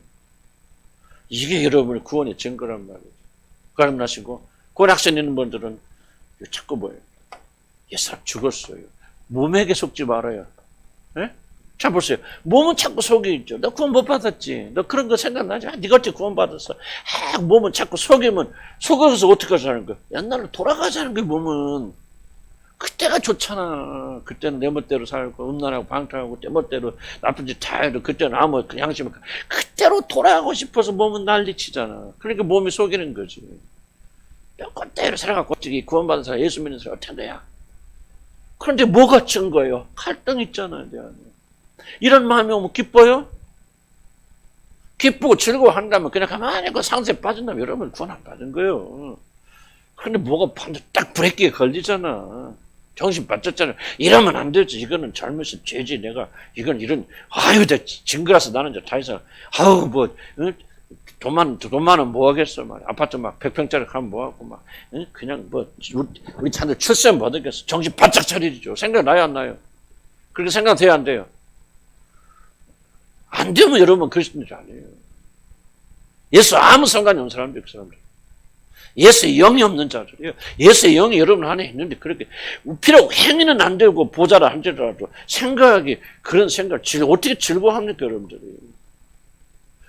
이게 여러분의 구원의 증거란 말이죠. 거듭나시고 고락선 있는 분들은 자꾸 뭐예요? 옛사람 죽었어요. 몸에게 속지 말아요. 예? 자 보세요. 몸은 자꾸 속에 있죠. 너 구원 못 받았지. 너 그런 거 생각나지? 네가 어떻게 구원 받았어? 몸은 자꾸 속이면 속여서 어떻게 하자는 거야? 옛날로 돌아가자는 거야. 몸은 그때가 좋잖아. 그때는 내 멋대로 살고 음란하고 방탕하고 내 멋대로 나쁜 짓 다 해도 그때는 아무 양심 그때로 돌아가고 싶어서 몸은 난리치잖아. 그러니까 몸이 속이는 거지. 그때로 살아갖고 어떻게 구원받은 사람 예수 믿는 사람 어떻게 돼야? 그런데 뭐가 증거예요? 갈등 있잖아요. 내 안에. 이런 마음이 오면 기뻐요? 기쁘고 즐거워한다면 그냥 가만히 그 상태에 빠진다면 여러분 구원 안 받은 거예요. 그런데 뭐가 반드시 딱 브레이크에 걸리잖아. 정신 빠졌잖아. 이러면 안 되지. 이거는 잘못이 죄지. 내가 이건 이런 아유 내 증거라서 나는 이제 다 이상 아우 뭐 돈 많으면 뭐 하겠어. 막 아파트 막 100평짜리 가면 뭐 하고 막 그냥 뭐 우리 차들 출세 못 하겠어. 정신 바짝 차리죠. 생각나요 안 나요? 그렇게 생각돼야 안 돼요. 안 되면 여러분 그리스도인이 아니에요. 예수 아무 상관이 없는 사람들 그 사람들. 예수의 영이 없는 자들이에요. 예수의 영이 여러분 안에 있는데 그렇게 비록 행위는 안 되고 보자라 할지라도 생각이 그런 생각을 어떻게 즐거워합니까 여러분들이?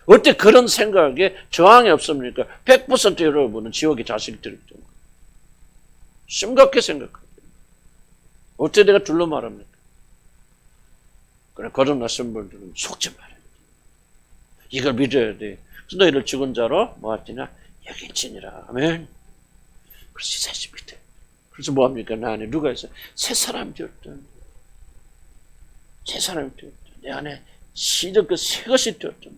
어떻게 그런 생각에 저항이 없습니까? 100% 여러분은 지옥의 자식들이기 때문에. 심각하게 생각합니다. 어떻게 내가 둘러 말합니까? 그래, 거듭나신 분들은 속지 말아야 돼. 이걸 믿어야 돼. 그래서 너희를 죽은 자로 뭐하지냐? 여길지니라. 아멘. 그래서 사실 믿어요. 그래서 뭐합니까? 나 안에 누가 있어요? 새 사람이 되었다. 새 사람이 되었다. 내 안에 시적 그 새 것이 되었다.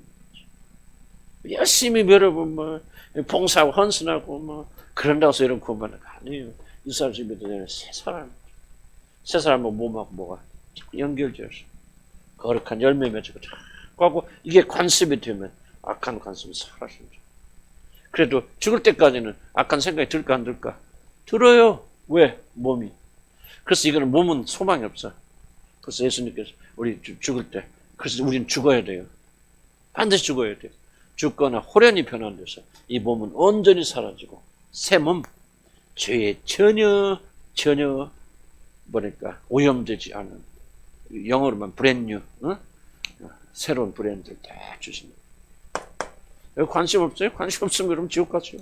열심히 여러분 뭐 봉사하고 헌신하고 뭐 그런다고 해서 이런 구원받는 거 아니에요. 이 사람 집에 되는 새 사람. 새 사람은 몸하고 뭐가 연결되어서 거룩한 열매 맺고 하고 이게 관습이 되면 악한 관습이 사라집니다. 그래도 죽을 때까지는 악한 생각이 들까 안 들까? 들어요. 왜? 몸이. 그래서 이거는 몸은 소망이 없어. 그래서 예수님께서 우리 죽을 때 그래서 우리는 죽어야 돼요. 반드시 죽어야 돼요. 죽거나 호련히 변환돼서 이 몸은 온전히 사라지고 새 몸, 죄에 전혀 뭐랄까 오염되지 않은 영어로만 브랜뉴 새로운 브랜드를 다 주십니다. 여기 관심 없어요? 관심 없으면 여러분 지옥 가죠.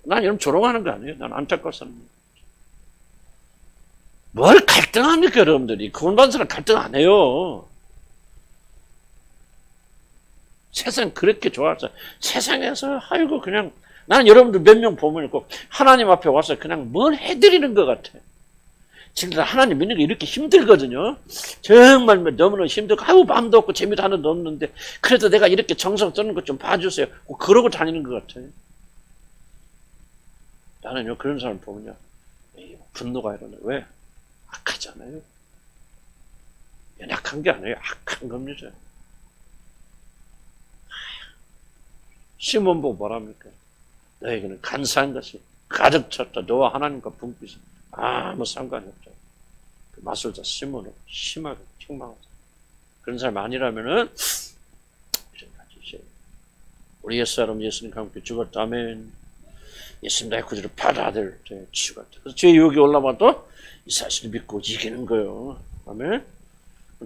난 여러분 조롱하는 거 아니에요. 난 안타까워서 하는 거예요. 뭘 갈등합니까 여러분들이? 구원받은 사람 갈등 안 해요. 세상 그렇게 좋아서 세상에서 아이고 그냥 나는 여러분들 몇 명 보면 꼭 하나님 앞에 와서 그냥 뭘 해드리는 것 같아. 진짜 하나님 믿는 게 이렇게 힘들거든요. 정말 너무너무 힘들고 아유 마음도 없고 재미도 하나도 없는데 그래도 내가 이렇게 정성 쓰는 것 좀 봐주세요. 그러고 다니는 것 같아요. 나는요 그런 사람 보면요 분노가 일어나요. 왜? 악하잖아요. 연약한 게 아니에요. 악한 겁니다. 시몬 보고 뭐랍니까? 너에게는 간사한 것이 가득 찼다. 너와 하나님과 분깃이 아무 상관이 없다. 그 마술자 시몬은 심하게 책망하다. 그런 사람 아니라면은 우리 옛사람 예수님과 함께 죽었다면 예수님 나의 구주를 받아들 죽었다. 그래서 죄 유혹이 올라와도 이 사실을 믿고 이기는 거예요. 아멘.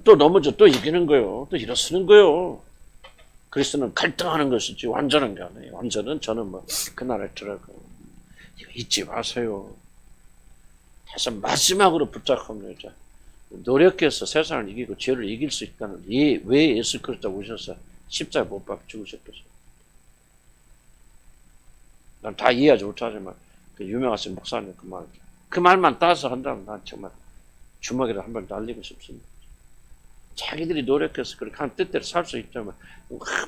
또 넘어져 또 이기는 거예요. 또 일어서는 거예요. 그리스도는 갈등하는 것이지 완전한 게 아니에요. 완전은 저는 뭐 그 나라에 들어가고 이거 잊지 마세요. 해서 마지막으로 붙잡습니다. 노력해서 세상을 이기고 죄를 이길 수 있다는 왜 예수 그리스도 오셔서 십자가에 못 박혀 죽으셨겠어요. 난 다 이해하지 못하지만 그 유명하신 목사님 그 말만 따서 한다면 난 정말 주먹이라 한번 날리고 싶습니다. 자기들이 노력해서 그렇게 한 뜻대로 살 수 있다면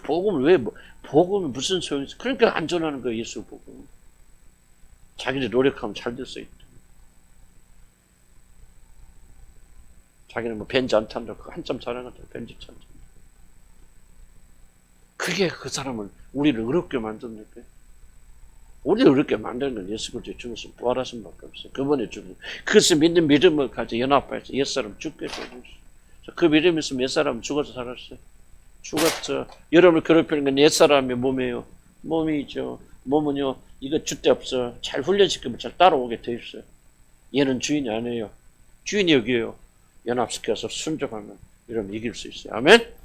복음을 복음이 무슨 소용이 있어? 그러니까 안전하는 거예요. 예수 복음. 자기들이 노력하면 잘 될 수 있다. 자기는 뭐 벤지 안 탄다고 한참 자랑한다. 벤지 탄다. 그게 그 사람을 우리를 어렵게 만듭니까? 우리를 어렵게 만드는 건 예수 그리스도 죽어서 부활하신 밖에 없어요. 그분이 죽은. 그것을 믿는 믿음을 가지고 연합해서 옛사람 죽게 되었어요. 그 믿음이 있으면 옛사람은 죽어서 살았어요. 죽었죠. 여러분을 괴롭히는 건 옛사람의 몸이에요. 몸이죠. 몸은요, 이거 줏대 없어. 잘 훈련시키면 잘 따라오게 돼 있어요. 얘는 주인이 아니에요. 주인이 여기에요. 연합시켜서 순종하면 여러분 이길 수 있어요. 아멘?